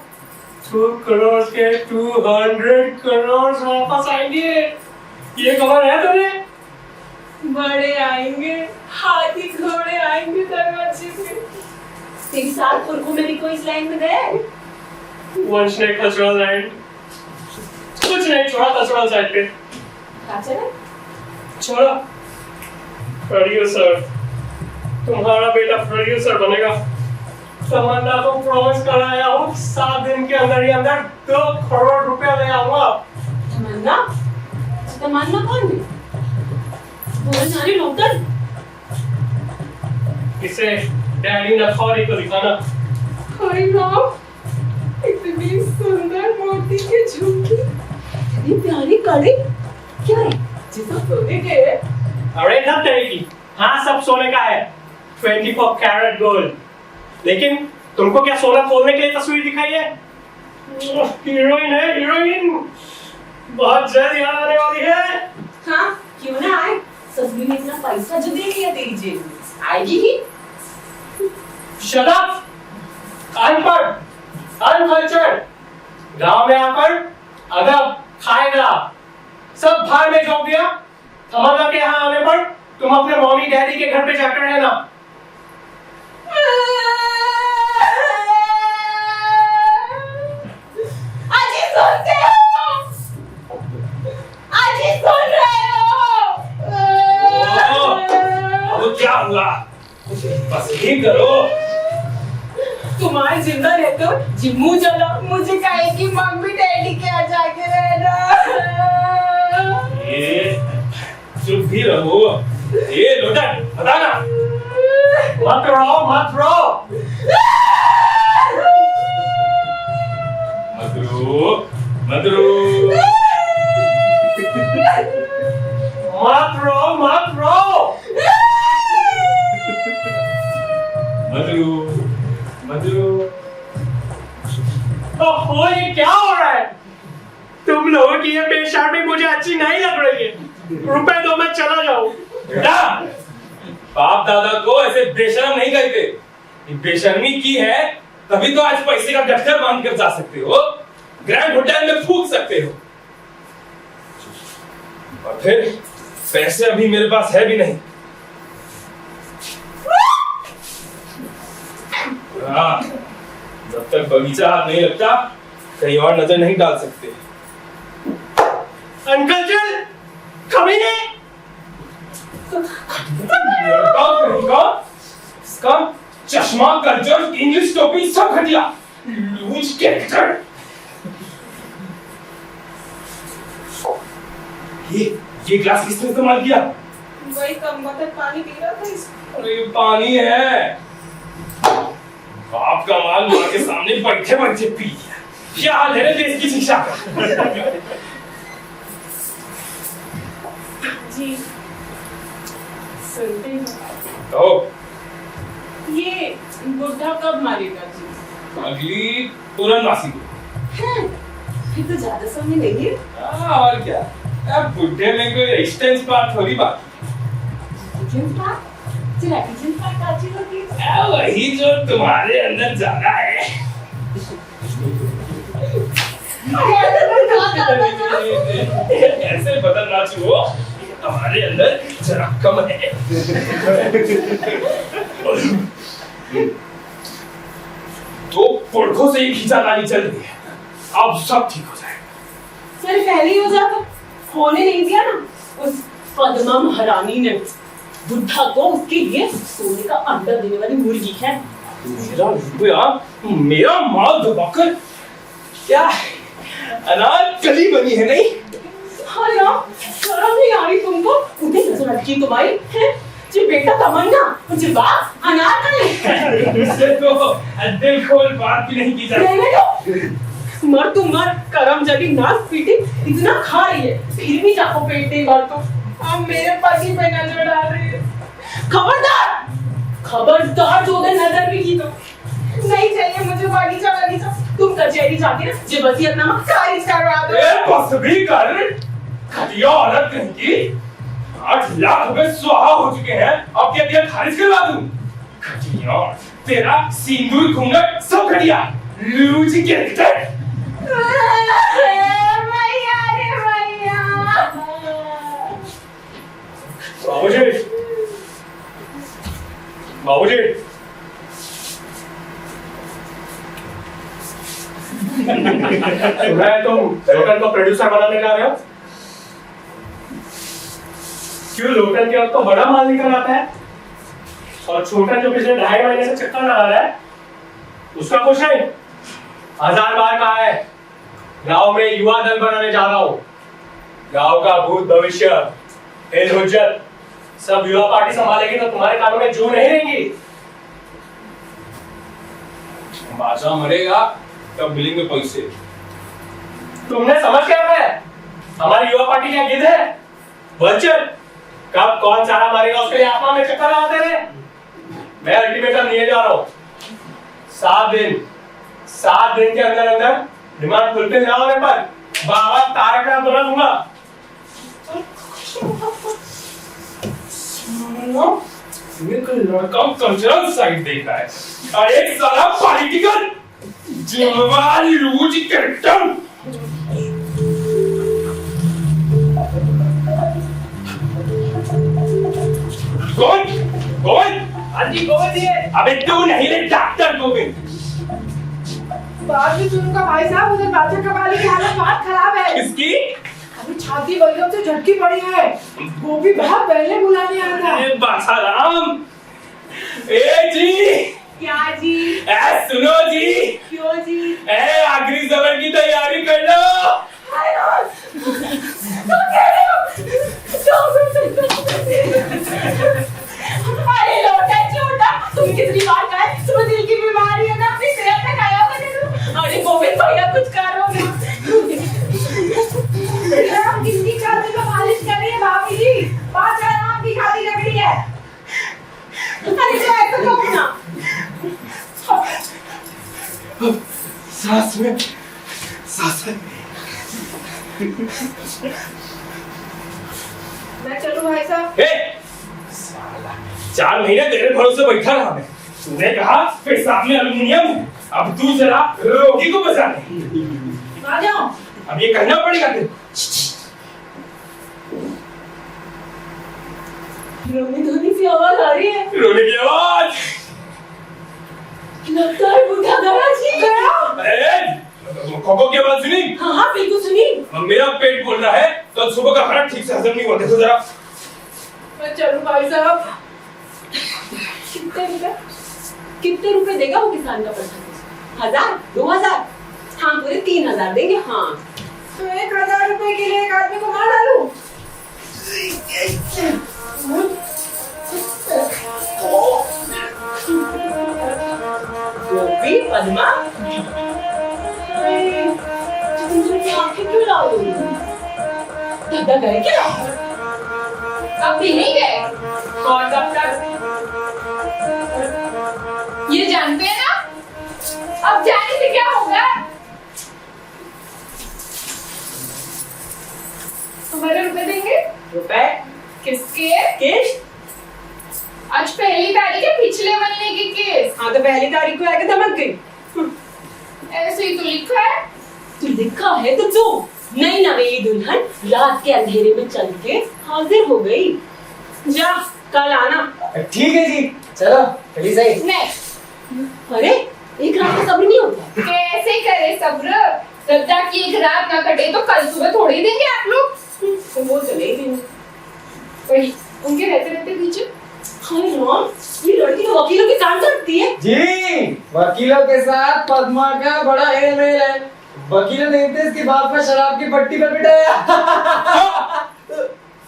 2 करोड़ के 200 करोड़ वापस आएंगे, ये खबर है तुम्हें? बड़े आएंगे, हाथी घोड़े आएंगे दरवाजे पे। तेरी साथ पुरखों में भी कोई इस लाइन में गए? वंश ने कल्चरल साइड कुछ नहीं छोड़ा, कल्चरल साइड पे कहाँ चले? छोड़ा। प्रोड्यूसर, तुम्हारा बेटा प्रोड्यूसर बनेगा। तमन्ना को प्रॉमिस कराया हूँ 7 दिन के अंदर ही अंदर 2 करोड़ रुपया ले आऊंगा। तमन्ना? तमन्ना कौन है? बोल जाने नौकर? इसे डैडी नखौरी को दिखाना। हाय राम, इतनी सुंदर मोती की झुमकी, इतनी प्यारी कड़ी, क्या है? जिसको सोने के है? अरे सब तरह की, हाँ सब सोने का है, 24 कैरेट गोल्ड। लेकिन तुमको क्या सोना खोलने के लिए तस्वीर दिखाई है? हीरोइन है, हीरोइन बहुत जल्द यहाँ आने वाली है। हाँ, क्यों ना आए? ससुरी ने इतना पैसा जो दे दिया तेरी जेब में, आएगी ही। Shut up! अनपढ़, अनकल्चर्ड, गांव में आकर अदब खाएगा, सब भाड़ में झोंक दिया। तमन्ना के यहाँ आने पर तुम अपने मम्मी डैडी के घर पे जाकर रहना। अजी सुनते हो? अजी सुन रहे हो? अब क्या हुआ? बस ही करो। तुम्हारे जिंदा रहते हो जिम्मू चलो, मुझे कहे कि मम्मी डैडी के यहाँ जाके रहना। ये चुप भी रहो। ये लोटन बताना। मत रो, मत रो। मत रो, मत रो। मत रो, मत रो। मत रो, मत रो। ओहो, ये क्या हो रहा है? तुम लोगों की ये बेशर्मी मुझे अच्छी नहीं लग रही है। रुपए दो, मैं चला जाऊं। बेटा, बाप दादा को ऐसे बेशर्म नहीं कहते। ये बेशर्मी की है तभी तो आज पैसे का गट्ठर बांध कर जा सकते हो, ग्रैंड होटल में फूंक सकते हो। और फिर पैसे अभी मेरे पास है भी नहीं। हाँ, जब तक बगीचा हाथ नहीं लगता कहीं और नजर नहीं डाल सकते। अंकल चल, कमीने। लड़का कहीं का, इसका चश्मा, कल्चर, इंग्लिश टोपी सब घटिया, लूज कैरेक्टर। ये ग्लास किसने इस्तेमाल किया? वही कम वक्त पानी पी रहा था इसमें। अरे ये पानी है। बाप का माल मां के सामने बैठे बैठे पी लिया। क्या हाल है रे देश की शिक्षा का? जी सुनते हो? तो ये बुढ़ा कब मारेगा जी? अगली पूर्णमासी को। हैं? फिर तो ज्यादा समय नहीं है। हाँ, और क्या? अब बुढ़े में कोई रेजिस्टेंस पार्ट थोड़ी बाकी। Resistance part? चला रेजिस्टेंस पार्ट का चीज होती है। वही जो तुम्हारे अंदर ज्यादा है। ऐसे बदलना चाहिए, हमारे अंदर जरा कम है। तो पुरखों से ही खींचातानी चल रही है, अब सब ठीक हो जाएगा। सर पहले ही हो जाता, होने नहीं दिया ना उस पद्मा महारानी ने। बुद्धा को उसके लिए सोने का अंडा देने वाली मुर्गी है। मेरा रुपया, मेरा माल दबाकर क्या अनाज कली बनी है नहीं? हाँ यार, शर्म नहीं आ रही तुमको? उन्हें नजर अटकी तुम्हारी है? जी बेटा तमन्ना, मुझे बाप अनारकली। इससे तो दिल खोल बात भी नहीं की जाती। रहने दो। मर तू मर, करम जली नाक पीटी इतना खा रही है, फिर भी जाको पेट नहीं भर तो। अब मेरे पति पे नजर डाल रही है। खबरदार, खबरदार जो उधर नजर भी की तो नहीं चाहिए मुझे बागीचा बागीचा। तुम कचहरी जाके ना जे वसीयतनामा खारिज करवा दो। बस भी कर, घटिया औरत कहीं की। 8 लाख रुपए स्वाहा हो चुके हैं, अब क्या क्या खारिज करवा दूं? घटिया, तेरा सिंदूर घूंघट सब घटिया, लूज कैरेक्टर। मैया रे मैया। बाबूजी, बाबूजी, सुना है तुम लोटन को प्रोड्यूसर बनाने जा रहे हो? क्यों? लोटन के वक्त तो बड़ा माल निकल आता है और छोटन जो पिछले 2.5 महीने से चक्कर लगा रहा है उसका कुछ नहीं। 1000 बार कहा है, गांव में युवा दल बनाने जा रहा हूं। गांव का भूत भविष्य हिंद हुज्जत सब युवा पार्टी संभालेगी तो तुम्हारे कानों में जू नहीं रहेंगी। बादशाह मरेगा तब मिलेंगे पैसे। तुमने समझ क्या है? हमारी युवा पार्टी क्या गिद्ध है? वंचर। कब कौन सारा मारेगा उसके लिए आसमान में चक्कर लगाते रहे। मैं अल्टीमेटम लिए जा रहा हूं, 7 दिन के अंदर अंदर डिमांड फुलफिल ना होने पर बाबा तारक नाम बना दूंगा। एक लड़का कल्चरल साइड देख रहा है और एक साला पॉलिटिकल जिम्मेवारी लूज कैरेक्टर। गोविंद, हाँ जी गोविंद जी। अबे तू नहीं रे डॉक्टर गोविंद। बात भी सुनूंगा भाई साहब, उधर बादशाह कबाली की हालत बहुत खराब है। किसकी? अभी छाती बलगम से झटकी पड़ी है, वो भी बहुत पहले बुलाने आया था। ए बासाराम, ए जी, क्या जी? ए सुनो जी, क्यों जी? ए आखिरी सफर की तैयारी कर लो। अरे लोटा छोटा, तुम कितनी बार कहे तुम्हें दिल की बीमारी है ना, अपनी सेहत का ख्याल रखो। अरे गोविंद भैया कुछ करो ना। किसकी छाती को मालिश कर रही है भाभी जी? बादशाह नाम की खाली लग रही है। अरे जो ऐसा करो ना। सांस में, सांस में। मैं चलूं भाई साहब? ए, साला 4 महीने तेरे भरोसे बैठा रहा मैं। तूने कहा पेशाब में एल्युमिनियम, अब तू जरा रोगी को बचा ले। आ जाओ। अब ये करना पड़ेगा तेरे। रोनी धोनी सी आवाज आ रही है। रोने की आवाज। लगता है बूढ़ा दादाजी गया। अरे कोको की आवाज सुनी? हाँ हाँ बिल्कुल सुनी। अब मेरा पेट बोल रहा है तो सुबह का खाना ठीक से हजम नहीं हुआ। देखो जरा। मैं चलूं भाई साहब? कितने रुपए देगा वो किसान का प्रधान? 1000, 2000? हाँ पूरे 3000 देंगे। हाँ तो 1000 रुपए के लिए एक आदमी को मार डालूं? गोपी पद्मा तुम आंखें क्यों लाओ? दादा गए क्या? अब भी नहीं गए? कौन डॉक्टर? ये जानते हैं ना, अब जाने से क्या होगा? हमारे रुपए देंगे? रुपए? किसके? केस? आज पहली तारीख है, पिछले महीने की केस। हाँ तो पहली तारीख को आके धमक गई। ऐसे ही तो लिखा है। तो लिखा है तो जो नई नवेली दुल्हन रात के अंधेरे में चल के हाजिर हो गई। जा कल आना। ठीक है जी, चलो चलिए सही। नहीं, अरे एक रात का सब्र नहीं होता। कैसे करे सब्र? जब तक की एक रात ना कटे तो कल सुबह थोड़ी देंगे आप लोग। तो वो चले गई। वही उनके रहते रहते पीछे। अरे राम, ये लड़की तो वकीलों के काम करती है। जी, वकीलों के साथ पद्मा का बड़ा हेल मेल है। वकीलों ने इसके बाप में शराब की पट्टी पर बिठाया।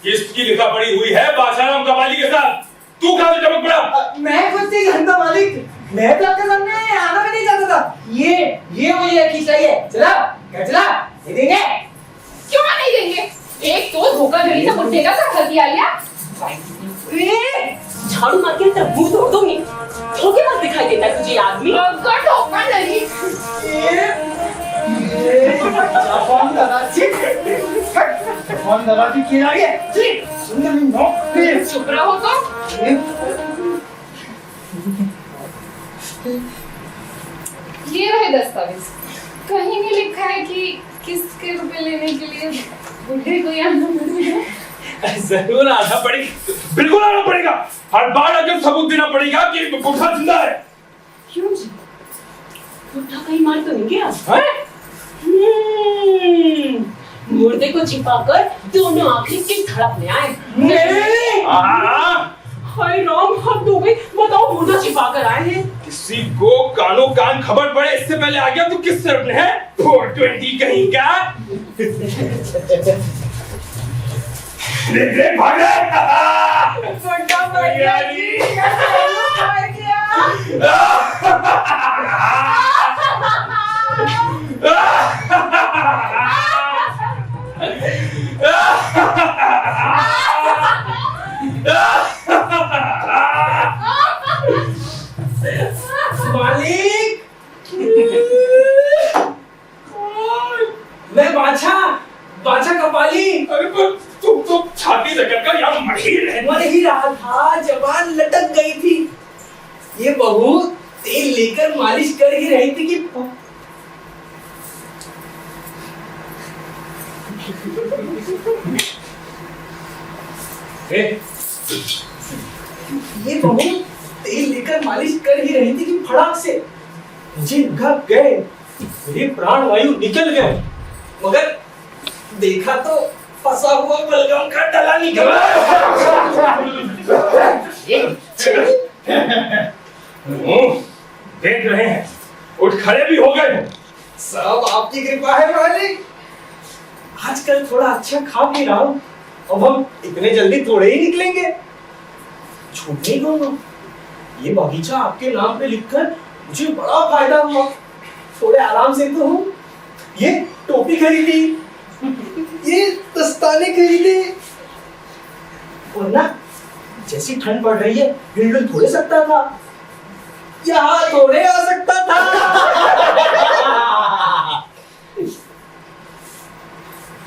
किसकी लिखा पड़ी हुई है बादशाह कबाली के साथ? तू कहां से चमक पड़ा? मैं खुद से जानता मालिक, मैं तो आपके सामने आना भी नहीं चाहता था। ये मुझे यकीन चाहिए। चला क्या चला? नहीं देंगे? क्यों नहीं देंगे? एक तो धोखाधड़ी से मुट्ठे का सा हथिया लिया। झाड़ू मार के तेरा मुंह तोड़ दूंगी। धोखेबाज दिखाई देता है तुझे ये आदमी। अगर धोखा नहीं कौन दराजी की रही है? चुप रहो तो। ये रहे दस्तावेज। कहीं नहीं लिखा है कि किसके रुपए लेने के लिए बुढ़े को यहाँ आना है। जरूर आना पड़ेगा, बिल्कुल आना पड़ेगा। हर बार अगर सबूत देना पड़ेगा कि बुढ़ा जिंदा है। क्यों जी? बुढ़ा कहीं मार तो नहीं गया? मुर्दे को छिपाकर दोनों आंखें किस धड़क में आए? हाय राम, हद हो गई। बताओ, मुर्दा छिपाकर आए हैं। किसी को कानों कान खबर पड़े इससे पहले आ गया तो किस तरफ है? 420 कहीं का। ले भाग मालिक, मैं बादशाह कपाली। अरे तुम तो छाती रगड़कर यहाँ मर ही रहा था, जबान लटक गई थी। ये बहू तेल लेकर मालिश कर ही रही थी कि ये बहू तेल लेकर मालिश कर ही रही थी कि फड़ाक से मुझे लगा गए, मेरे प्राण वायु निकल गए, मगर देखा तो फंसा हुआ बलगम का डला निकला। देख रहे हैं, उठ खड़े भी हो गए। सब आपकी कृपा है मालिक। आजकल थोड़ा अच्छा खा पी रहा हूँ, अब हम इतने जल्दी थोड़े ही निकलेंगे। झूठ नहीं कहूँगा, ये बगीचा आपके नाम पे लिखकर मुझे बड़ा फायदा हुआ। थोड़े आराम से तो हूँ। ये टोपी खरीदी, ये दस्ताने खरीदे, वरना जैसी ठंड पड़ रही है हिलडुल थोड़े सकता था, यहाँ थोड़े आ सकता था।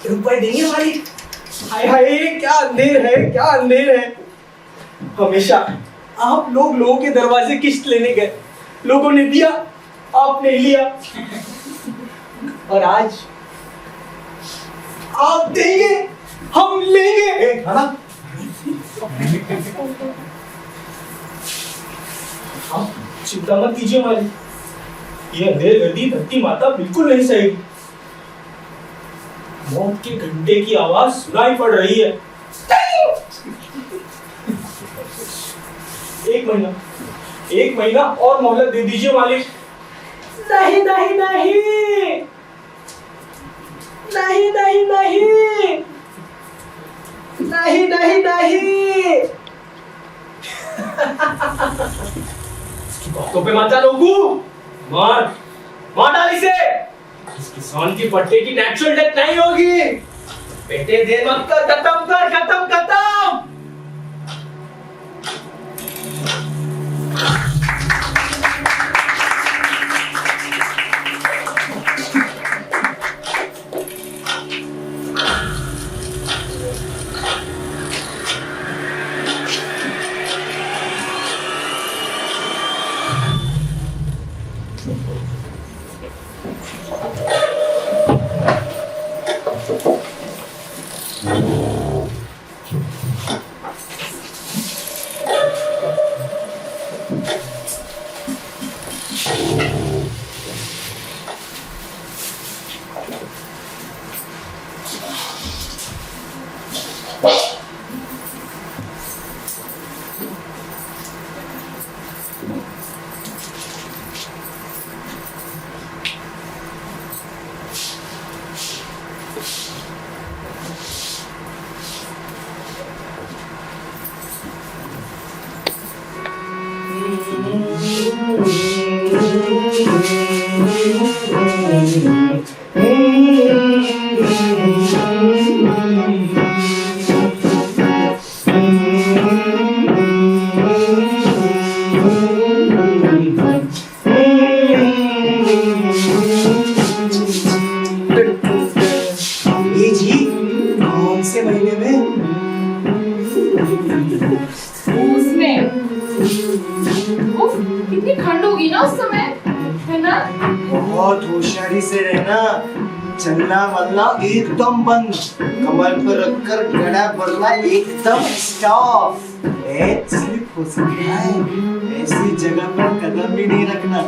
रुपए देंगे मालिक? हाय हाय, क्या अंधेर है, क्या अंधेर है। हमेशा आप लोगों के दरवाजे किस्त लेने गए, लोगों ने दिया, आपने लिया, और आज आप देंगे, हम लेंगे। आप चिंता मत कीजिए मालिक, ये अंधेर गर्दी धरती माता बिल्कुल नहीं सहेगी। मौत के घंटे की आवाज सुनाई पड़ रही है। एक महीना और मोहलत दे दीजिए मालिक। नहीं नहीं नहीं नहीं नहीं नहीं नहीं नहीं नहीं। इसकी बातों पे मत लोगू, मार मार डाल इसे। इस किसान की पट्टे की नेचुरल डेथ नहीं होगी। बेटे देर मत कर, खत्म कर, खत्म खत्म। उफ, कितनी ठंड होगी ना उस समय, है ना? बहुत होशियारी से रहना, चलना वलना एकदम बंद, कमर पर रखकर गड़ा भरना एकदम स्टॉप। स्लिप हो सकता है, ऐसी जगह पर कदम भी नहीं रखना।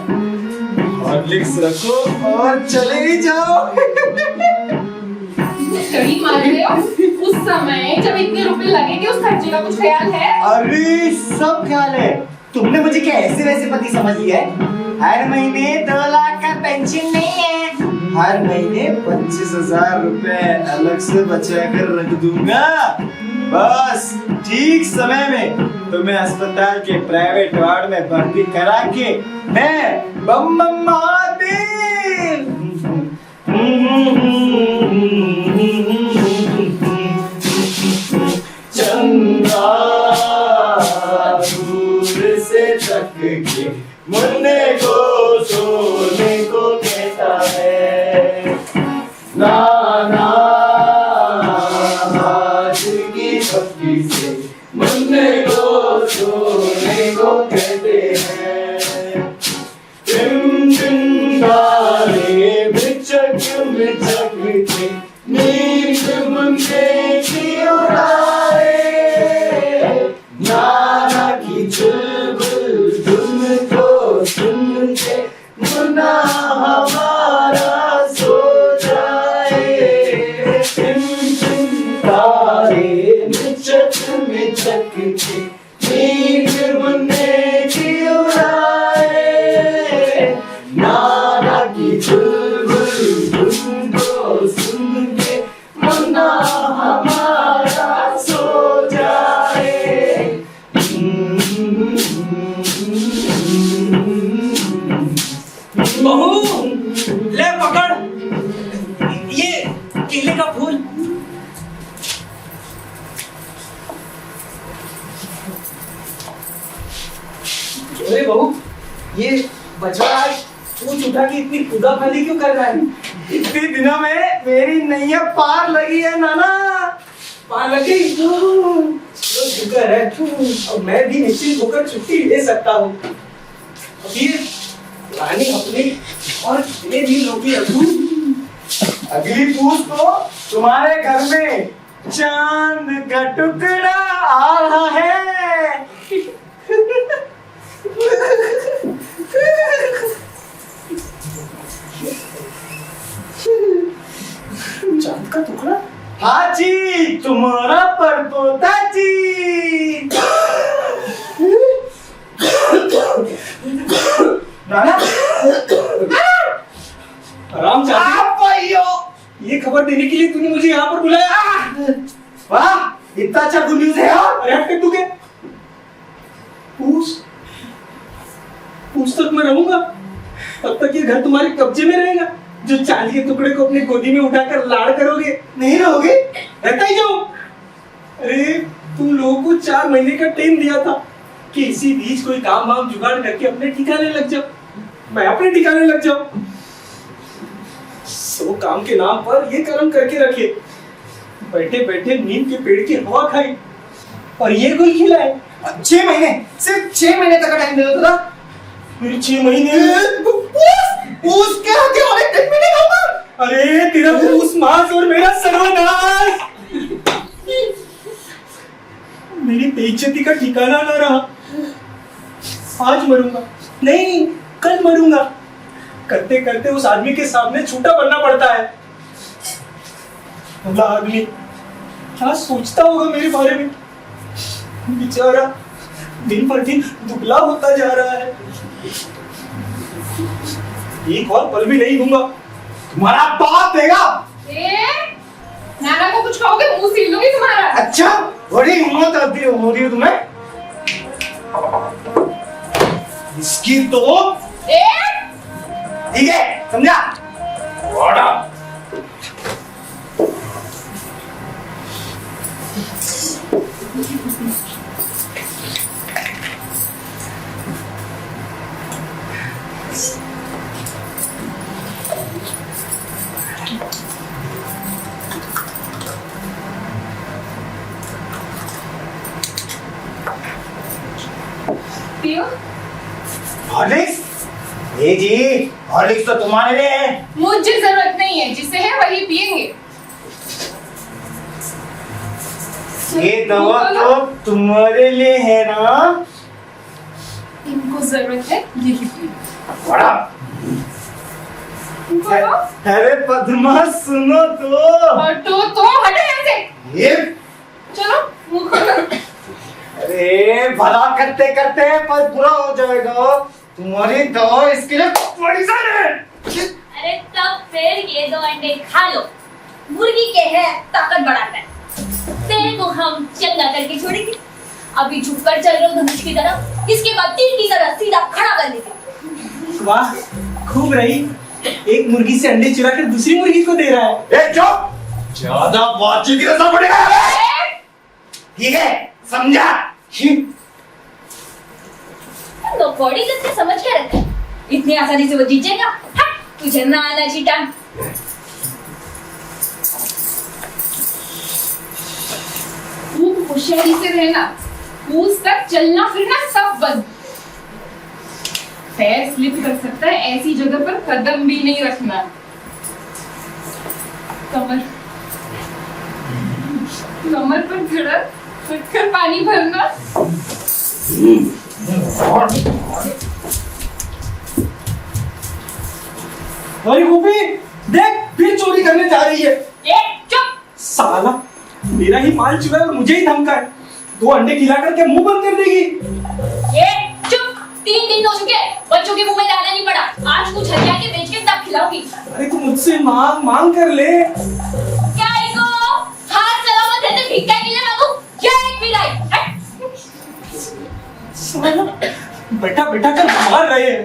हॉर्लिक्स रखो और चले ही जाओ। स्टडी मार रहे हो? उस समय जब इतने रुपए लगेंगे उस खर्चे का कुछ ख्याल है? अरे सब ख्याल है। तुमने मुझे क्या ऐसे वैसे पति समझ लिया है? हर महीने 2 लाख का पेंशन नहीं है, हर महीने 25,000 रुपए अलग से बचा कर रख दूंगा। बस ठीक समय में तुम्हें अस्पताल के प्राइवेट वार्ड में भर्ती करा के मैं बम बम महादेव। चंदा दूर से तक के मुन्ने को सोने को कहता है, नाना आज की पत्ती से मुन्ने को सोने को कहते हैं। टिम टिम तारे बिचक बिचक के नींद मुन्ने की उड़ाए, नाना की चुलबुल धुन को सुन के मुन्ना हमारा सो जाए। टिम टिम तारे मिचक मिचक के नींद मुन्ने की उड़ाए, नाना की चुलबुल धुन को सुन के मुन्ना हमारा सो जाए। बहू ले पकड़ ये केले का फूल। अरे बहू, ये बछड़ा आज पूछ उठा के इतनी कूदा फाली क्यों कर रहा है? इतने दिनों में मेरी नैया पार लगी है नाना। पार लग गई? तो शुक्र है, अब मैं भी निश्चिंत होकर छुट्टी ले सकता हूँ। अब ये रानी अपने और मेरे भी रोटी रखूं। अगली पूछ तो तुम्हारे घर में चांद का टुकड़ा आ रहा है। चांद का टुकड़ा? हाँ जी, तुम्हारा परपोता जी। नाना, आराम चाहती आप आइयो। ये खबर देने के लिए तूने मुझे यहाँ पर बुलाया? वाह, इतना अच्छा गुड न्यूज़ है यार। अरे हट तू के पूछ तक मैं रहूंगा, तब तक ये घर तुम्हारे कब्जे में रहेगा। जो चांदी के टुकड़े को अपनी गोदी में उठाकर लाड़ करोगे, नहीं रहोगे? रहता ही जाओ। अरे तुम लोगों को 4 महीने का टाइम दिया था कि इसी बीच कोई काम वाम जुगाड़ करके अपने ठिकाने लग जाओ, मैं अपने ठिकाने लग जाऊं। सो काम के नाम पर ये कर्म करके रखे, बैठे बैठे नीम के पेड़ की हवा खाई और ये कोई खिलाए। 6 महीने, सिर्फ 6 महीने तक का टाइम दे दो। फिर 6 महीने उसके आगे और एक दिन भी नहीं खाऊंगा। अरे तेरा पूस मांस और मेरा सर्वनाश, मेरी बेइज्जती का ठिकाना ना रहा। आज मरूंगा, नहीं कल मरूंगा। करते करते उस आदमी के सामने छूटा बनना पड़ता है। भला आदमी क्या सोचता होगा मेरे बारे में? बेचारा दिन पर दिन दुबला होता जा रहा है। एक और पल भी नहीं दूंगा। तुम्हारा बाप देगा। नाना को कुछ कहोगे मुंह सील लूंगी तुम्हारा। अच्छा, बड़ी हिम्मत आती है हो रही है तुम्हें। इसकी तो ठीक है, समझा? पियो, हॉर्लिक्स? ये जी, हॉर्लिक्स तो तुम्हारे लिए है। मुझे जरूरत नहीं है, जिसे है वही पिएंगे। ये दवा तो तुम्हारे लिए है ना? इनको जरूरत है, यही पिए। बड़ा बोलो। अरे पद्मा सुनो तो हटे यहाँ से। ये चलो मुंह खोलो। अरे भला करते करते पर बुरा हो जाएगा। तुम्हारी दवा इसके लिए बड़ी सन है। अरे तब फिर ये 2 अंडे खा लो, मुर्गी के है ताकत बढ़ाता है। तेरे को हम चंगा करके छोड़ेंगे। अभी झुककर चल रहे हो धनुष की तरफ, इसके बाद तीर की तरह सीधा खड़ा कर देंगे। वाह, खूब रही। एक मुर्गी से अंडे चुरा कर दूसरी मुर्गी को दे रहा है। ए चुप, ज्यादा बातचीत करना पड़ेगा। ठीक है, समझा? तो कौड़ी करके समझ के रखा है। इतनी आसानी से वो जीत जाएगा? हाँ, तुझे ना आना चीटा। खूब होशियारी से रहना, पूछ तक चलना फिरना सब बंद। पैर स्लिप कर सकता है, ऐसी जगह पर कदम भी नहीं रखना। कमर पर धड़क कर पानी भरना। अरे गोपी, देख फिर चोरी करने जा रही है। चुप। साला, मेरा ही माल चुरा और मुझे ही धमका है। 2 अंडे खिला करके मुंह बंद कर देगी। चुप, 3 दिन हो चुके, बच्चों के मुंह में दाना नहीं पड़ा। आज कुछ हथिया के बेच के तब खिलाऊंगी। अरे तू मुझसे मांग कर ले। क्या इनको हाथ सलामत है तो भिक्षा के लिए मांगू? क्या एक पिलाई? बैठा बैठा कर मार रहे हैं।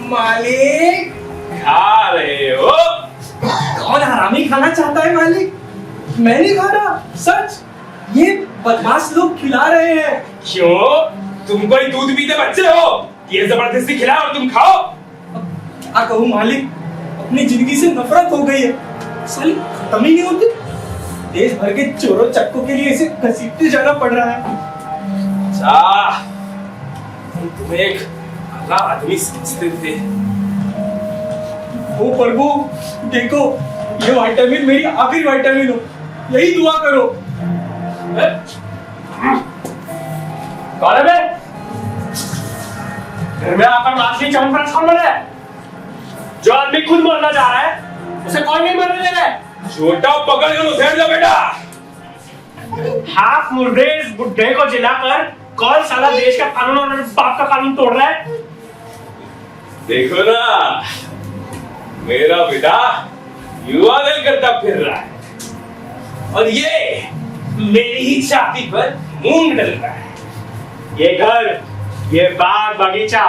मालिक, खा रहे हो? कौन हरामी खाना चाहता है मालिक? मैं नहीं खा रहा, सच। ये बदमाश लोग खिला रहे हैं। क्यों? तुम कोई दूध पीते बच्चे हो? ये जबरदस्ती खिलाओ और तुम खाओ? क्या कहूँ मालिक, अपनी जिंदगी से नफरत हो गई है। साली खत्म ही नहीं होती। देश भर के चोरों चक्कों के लिए इसे घसीटते जाना पड़ रहा है। तुम एक भला आदमी समझते थे। ओ प्रभु, देखो ये विटामिन मेरी आखिरी विटामिन हो, यही दुआ करो। कौन है बे? घर में आकर लाशनी चौंपरा कौन बना है? जो आदमी खुद मरना चाह रहा है उसे कौन नहीं मरने दे रहा है? छोटा पकड़ कर उधेड़ लो बेटा। हाथ मुर्दे इस बुड्ढे को जिलाकर कौन साला देश का कानून और बाप का कानून तोड़ रहा है? देखो ना, मेरा बेटा युवा दल करता फिर रहा है और ये मेरी ही छाती पर मूंग डल रहा है। ये घर, ये बाग बगीचा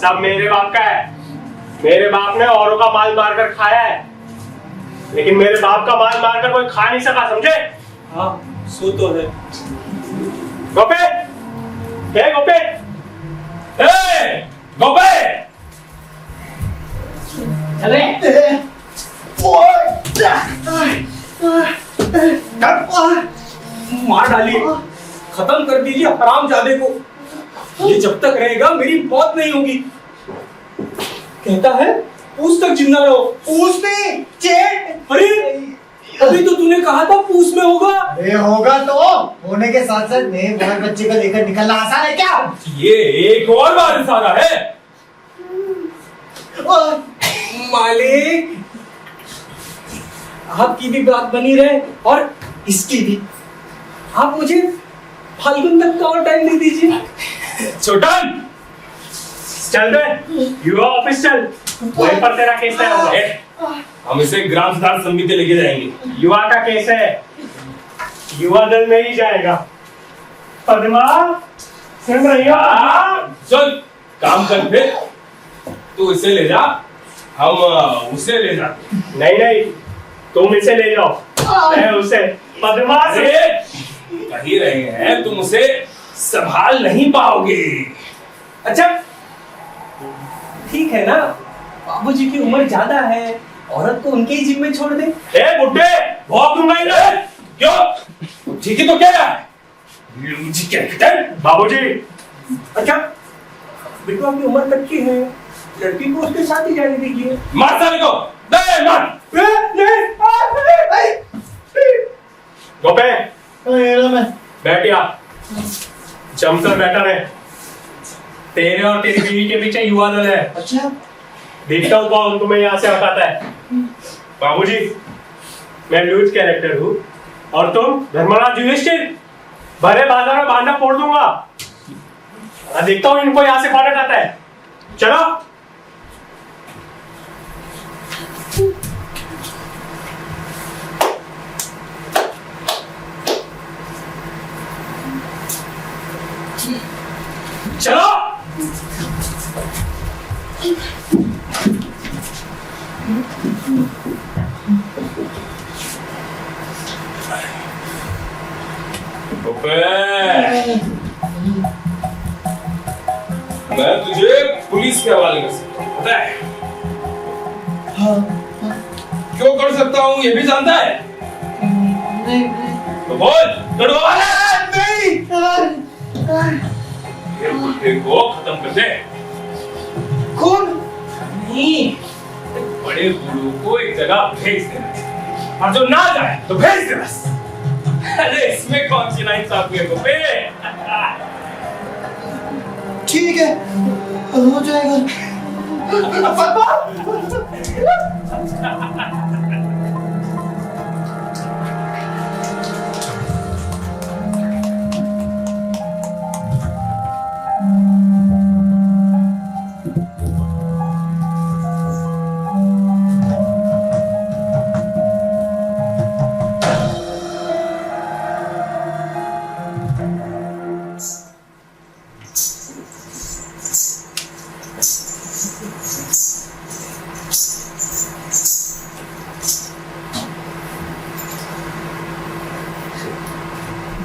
सब मेरे बाप का है। मेरे बाप ने औरों का माल मारकर खाया है, लेकिन मेरे बाप का माल मारकर कोई खा नहीं सका, समझे? हाँ, सो तो है। गोपे, हे गोपे, हे गोपे, चले। मार डाली, खत्म कर दीजिए हरामजादे को। ये जब तक रहेगा मेरी मौत नहीं होगी। कहता है पूछ तक जिंदा रहो। पूछ नहीं, चेट। अरे अभी तो तूने कहा था पूछ में होगा। ये होगा तो होने के साथ साथ मेरे बॉय बच्चे को लेकर निकलना आसान है क्या? ये एक और बार इशारा है। मालिक, आपकी भी बात बनी रहे और इसकी भी। आप मुझे फाल्गुन तक का और टाइम दे दीजिए। छोटन, चल बे, युवा ऑफिस चल, वहीं पर तेरा केस तय होगा। हम इसे ग्राम सुधार समिति लेके जाएंगे। युवा का केस है, युवा दल में ही जाएगा। पद्मा, सुन रही हो? सुन, काम कर फिर तू इसे ले जा, हम उसे ले जाते। नहीं नहीं, तुम इसे ले जाओ, मैं उसे बदमाश। अरे कही रहे हैं तुम उसे संभाल नहीं पाओगे। अच्छा ठीक है ना, बाबूजी की उम्र ज्यादा है, औरत को उनके ही जिम में छोड़ दे। ए बुड्ढे, बहुत दूंगा इन्हें। क्यों? ठीक ही तो कह रहा है। मुझे क्या कहते हैं? बाबूजी। अच्छा बिटवा की उम्र कच्ची है, लड़की को उसके साथ ही जाने दीजिए। मार साले को, दे मार। गोपे बैठ या, जमकर बैठा रहे। तेरे और तेरी बीवी के पीछे युवा दल है। अच्छा देखता हूँ कौन तुम्हें यहाँ से हटाता है। बाबूजी, मैं लूज कैरेक्टर हूँ और तुम धर्मराज युधिष्ठिर। भरे बाजार में भांडा फोड़ दूंगा। देखता हूँ इनको यहाँ से कौन हटाता है। चलो। चलो। मैं तुझे पुलिस के हवाले कर सकता हूँ, पता है? क्यों कर सकता हूँ ये भी जानता है? तो बोल, कड़वा नहीं। ये बुड्ढे को खत्म कर दे। कौन? नहीं, बड़े बूढ़ों को एक जगह भेज देना, और जो ना जाए तो भेज दे बस। अरे इसमें कौन सी नाइंसाफी है गोपे? ठीक है, हो जाएगा।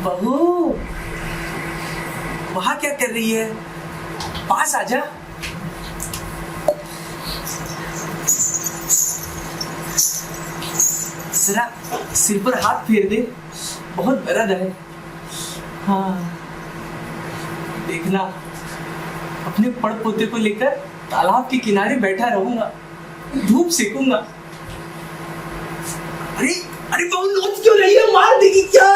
बहू वहां क्या कर रही है? पास आजा। जरा सिर पर हाथ फेर दे, बहुत दर्द है। हाँ देखना, अपने पड़ पोते को लेकर तालाब के किनारे बैठा रहूंगा, धूप सेकूंगा। अरे अरे बहू नोच क्यों रही है? मार देगी क्या?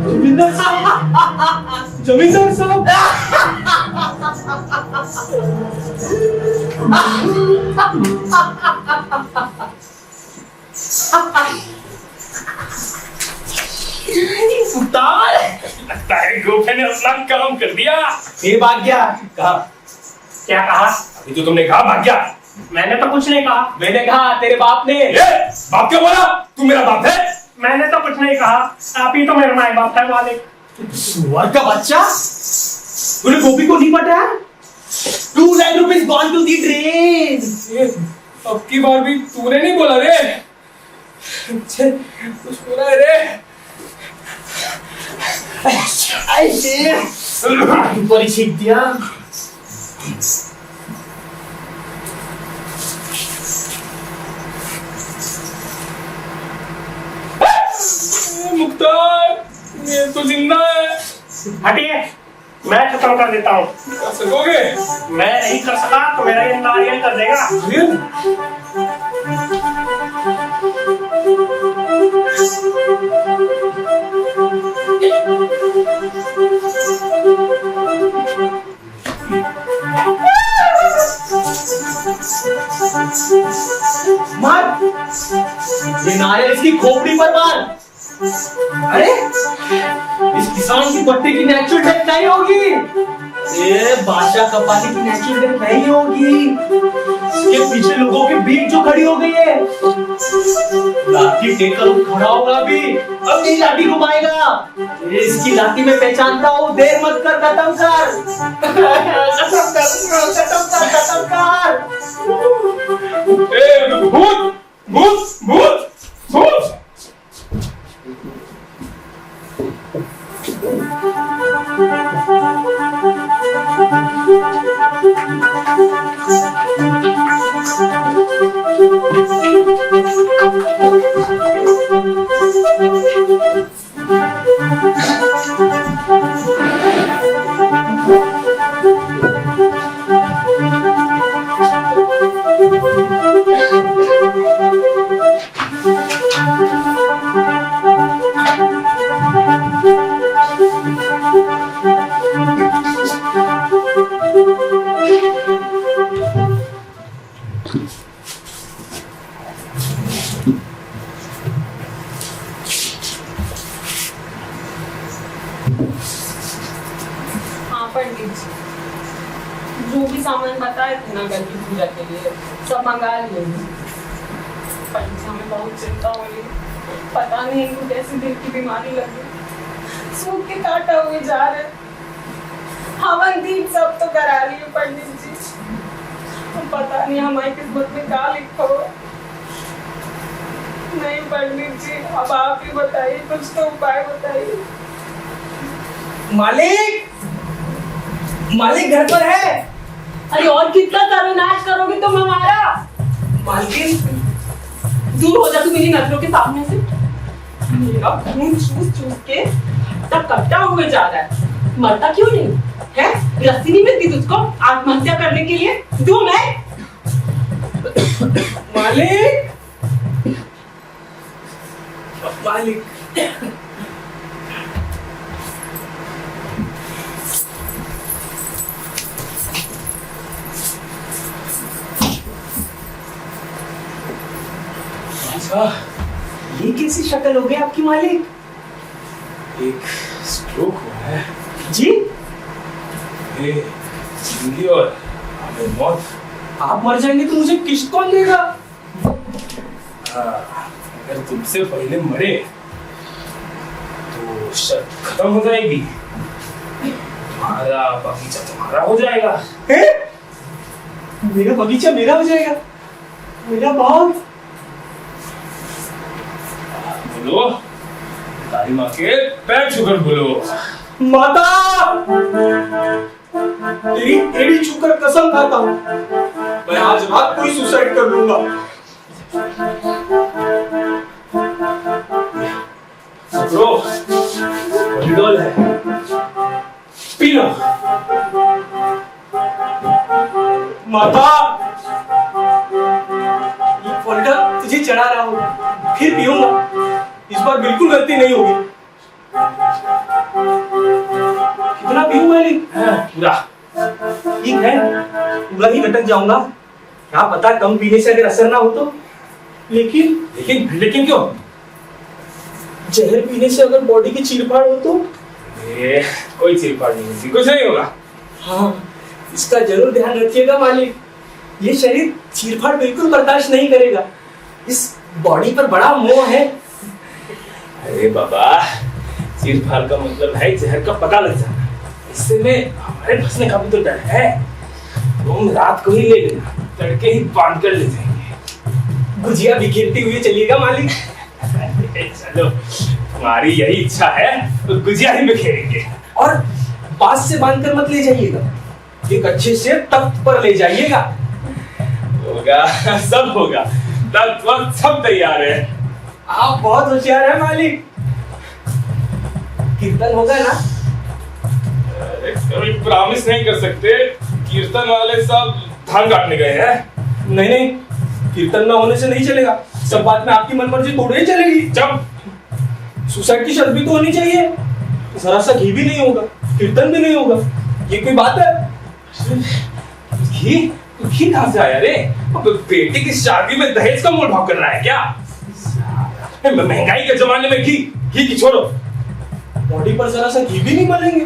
जमींदार साहब, जमींदार साहब। सुल्तान, लगता है गोपे ने अपना काम कर दिया। ये भाग्या कहा? क्या कहा? अभी तो तुमने कहा भाग्या। मैंने तो कुछ नहीं कहा। मैंने कहा तेरे बाप ने। बाप क्या बोला? तू मेरा बाप है? मैंने तो कुछ नहीं कहा, आप ही तो मेरे माए बाप है वाले। सुअर का बच्चा, तूने गोपी को नहीं पटाया? 2 लाख रुपए गॉन टू दी ट्रेन। अब की बार भी तूने नहीं बोला रे। कुछ बोला रे। ऐसे बड़ी छीक दिया। मुख्तार, ये तो जिंदा है। हटिए, मैं खत्म कर देता हूँ। कर सकोगे? मैं नहीं कर सका तो मेरा ये नारियल कर देगा। मार, ये नारियल इसकी खोपड़ी पर मार। अरे इस किसान की पत्ते की नेचुरल डेथ नहीं होगी। ये बादशाह कपाली की नेचुरल नहीं होगी, इसके पीछे लोगों की भीड़ जो खड़ी हो गई है। लाठी टेकर खड़ा होगा अभी, अब नहीं लाठी घुमाएगा। ये इसकी लाठी में पहचानता हूँ, देर मत कर, खत्म कर। खत्म कर। भूत भूत भूत भूत। हाँ पंडित जी, जो भी सामान बताए थे ना घर की पूजा के लिए सब मंगा लिए। पंडित जी, हमें बहुत चिंता हो रही, पता नहीं इनको कैसी दिल की बीमारी लगी, सूख के काटा हुए जा रहे। हवन दीप सब तो करा लिए पंडित जी, पता नहीं हमारी किस्मत में क्या लिखा हो। नहीं पंडित जी, अब आप ही बताइए, कुछ तो उपाय बताइए। मालिक, मालिक घर पर है? अरे और कितना सर्वनाश करोगे तुम हमारा? मालकिन, दूर हो जा तू मेरी नजरों के सामने से। मेरा खून चूस चूस के तब कट्टा हुए जा रहा है, मरता क्यों नहीं है? रस्सी नहीं मिलती तुझको आत्महत्या करने के लिए? दूं मैं? मालिक, मालिक, ये कैसी शक्ल हो गई आपकी मालिक? एक स्ट्रोक हुआ है जी? ये जिंदगी और हमें मौत। आप मर जाएंगे तो मुझे किस्त कौन देगा? अगर तुमसे पहले मरे तो शर्त खत्म हो जाएगी, तुम्हारा बगीचा तुम्हारा हो जाएगा। है? मेरा बगीचा मेरा हो जाएगा? मेरा बाग? बोलो, तारी माँ के पैर छूकर बोलो। माता, तेरी एड़ी छूकर कसम खाता हूँ, मैं आज रात को ही सुसाइड कर लूंगा। ब्रो, पॉलीडॉल है, पी लो। माता, ये पॉलीडॉल तुझे चढ़ा रहा हूँ, फिर पीऊंगा। इस बार बिल्कुल गलती नहीं होगी। कितना पीऊं मैंने? पूरा। ठीक है, पूरा ही लटक जाऊंगा। क्या पता कम पीने से अगर असर ना हो तो। लेकिन लेकिन क्यों? जहर पीने से अगर बॉडी की चीरफाड़ हो तो? ये कोई चीरफाड़ नहीं होगी, कुछ नहीं होगा। हाँ, इसका जरूर ध्यान रखिएगा मालिक। ये शरीर चीरफाड़ बिल्कुल बर्दाश्त नहीं करेगा। इस बॉडी पर बड़ा मोह है। अरे बाबा, चीरफाड़ का मतलब है जहर का पता लग जाना। इससे में हमारे फंसने का भी तो डर है। तुम रात को ही ले लेना, तड़के ही बांध कर ले जाएंगे। गुजिया बिखेरती हुई चलिएगा मालिक। चलो, तुम्हारी यही इच्छा है तो गुजिया ही बिखेरेंगे। और पास से बांधकर मत ले जाइएगा, एक अच्छे से तख्त पर ले जाइएगा। होगा, सब होगा, तब वक्त सब तैयार है। आप बहुत होशियार हैं मालिक। कीर्तन होगा ना? कभी प्रॉमिस नहीं कर सकते, कीर्तन वाले सब धान काटने गए हैं। नहीं नहीं, कीर्तन ना होने से नहीं चलेगा। सब बात में आपकी मनमर्जी थोड़ी ही चलेगी। जब सुसाइड की शर्त भी तो होनी चाहिए। जरा सा घी भी नहीं होगा, कीर्तन भी नहीं होगा, ये कोई बात है? घी घी कहाँ से आया रे? बेटी की शादी में दहेज का मोल भाव कर रहा है क्या? महंगाई के जमाने में घी घी की छोड़ो। बॉडी पर जरा सा घी भी नहीं मलेंगे।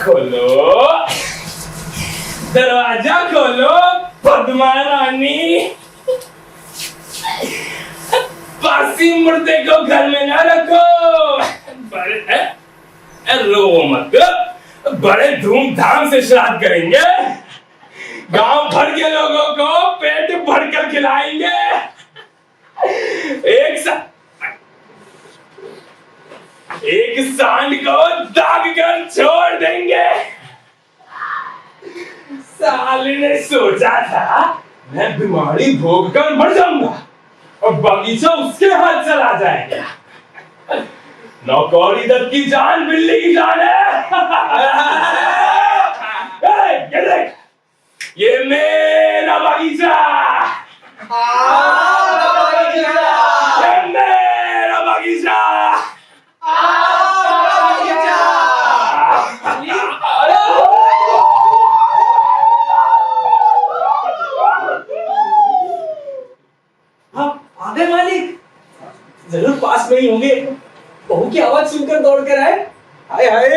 खोलो दरवाजा, खोलो पद्मा रानी। बासी मुर्दे को घर में ना रखो। रो मत, बड़े धूमधाम से श्राद्ध करेंगे। गांव भर के लोगों को पेट भरकर खिलाएंगे। एक सांड को दाग कर छोड़ देंगे। साले ने सोचा था मैं बीमारी भोग कर मर जाऊंगा और बगीचा उसके हाथ चला जाएगा। नौकरी दत्त की जान बिल्ली की जान है। ये देख, ये मेरा बगीचा। ये मेरा बगीचा। आगे मालिक, जरूर पास में ही होंगे। बहू की आवाज सुनकर दौड़ कर आए। हाय हाय,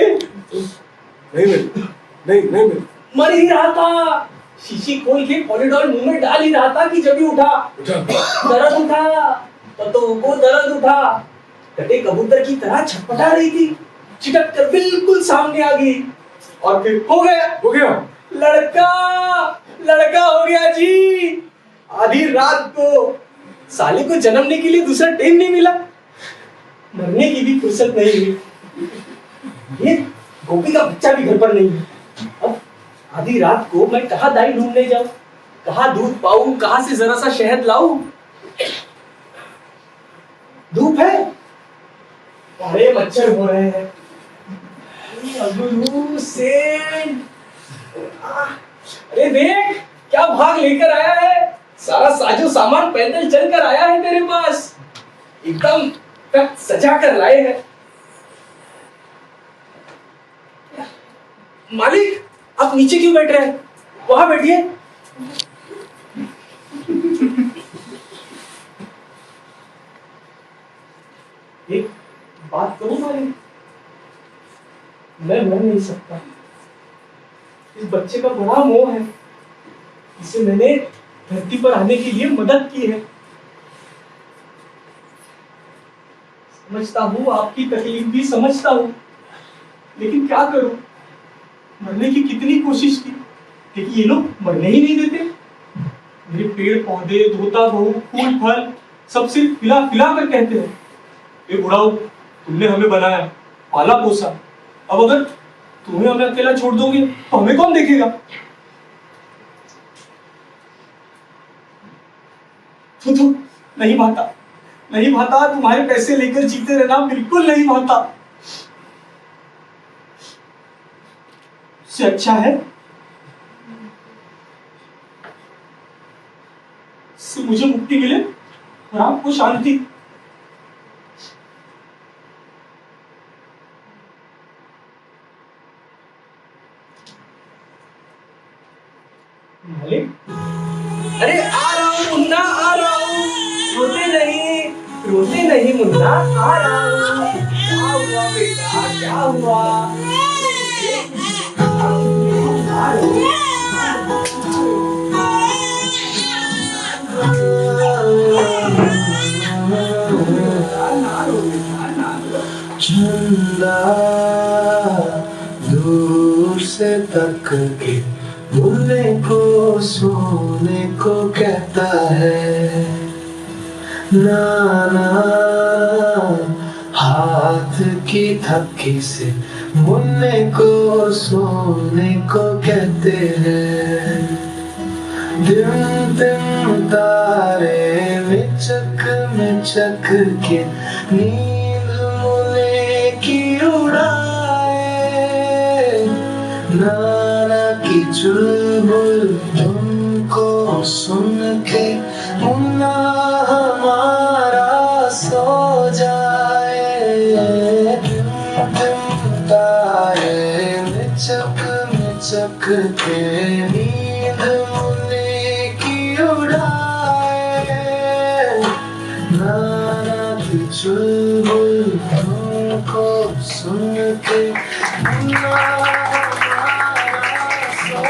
नहीं मिल, मर ही रहा था। शीशी खोल के कॉरिडोर मुंह में डाल ही रहा था कि जब ही उठा। दर्द उठा, पतों को दर्द उठा। कटे कबूतर की तरह छटपटा रही थी, चिटक कर बिल्कुल सामने आ गई और फिर हो गया लड़का हो गया जी। आधी रात को साले को जन्मने के लिए दूसरा टाइम नहीं मिला, मरने की भी फुर्सत नहीं हुई। ये गोपी का बच्चा भी घर पर नहीं है। अब आधी रात को मैं कहाँ दाई ढूंढने जाऊं, कहाँ दूध पाऊं, कहाँ से जरा सा शहद लाऊं। धूप है, बड़े मच्छर हो रहे हैं। अबरू सेन, अरे देख क्या भाग लेकर आया है। सारा साजो सामान पैदल चलकर आया है तेरे पास, एकदम सजा कर लाए हैं। मालिक, आप नीचे क्यों बैठ रहे हैं? वहां बैठिए। एक बात करूं मालिक, मैं मर नहीं सकता। इस बच्चे का बड़ा मोह है, इसे मैंने धरती पर आने के लिए मदद की है। समझता हूँ आपकी तकलीफ भी समझता हूँ, लेकिन क्या करूं? मरने की कितनी कोशिश की, लेकिन ये लोग मरने ही नहीं देते। मेरे पेड़ पौधे, धोता बहू, फूल फल सब सिर्फ पिला पिला कर कहते हैं, ये बुढ़ाओ तुमने हमें बनाया, पाला पोसा, अब अगर तुम्हें हमें अकेला छोड़ दोगे तो हमें कौन देखेगा? तो नहीं भाता, तुम्हारे पैसे लेकर जीते रहना बिल्कुल नहीं भाता। से अच्छा है से मुझे मुक्ति मिले और आपको शांति। मालिक, अरे आ रहा हूँ मुन्ना, आ रहा हूँ। रोते नहीं मुन्ना, आ रहा हूँ। क्या हुआ बेटा, क्या हुआ? चंदा दूर से तक के भूलने को सोने को कहता है। नाना हाथ की थकी से मुन्ने को सोने को कहते हैं। दिन दिन तारे मिचक के नींद मुने की उड़ाए। नाना की चुलबुल तुमको सुन के मुन्ना हमारा सो जाए। दिन तारे मिचक के नींद मुने की उड़ाए। चुलबुल तुमको सुन के मुन्ना सो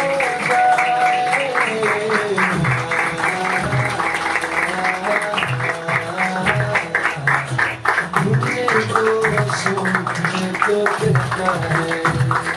जाए।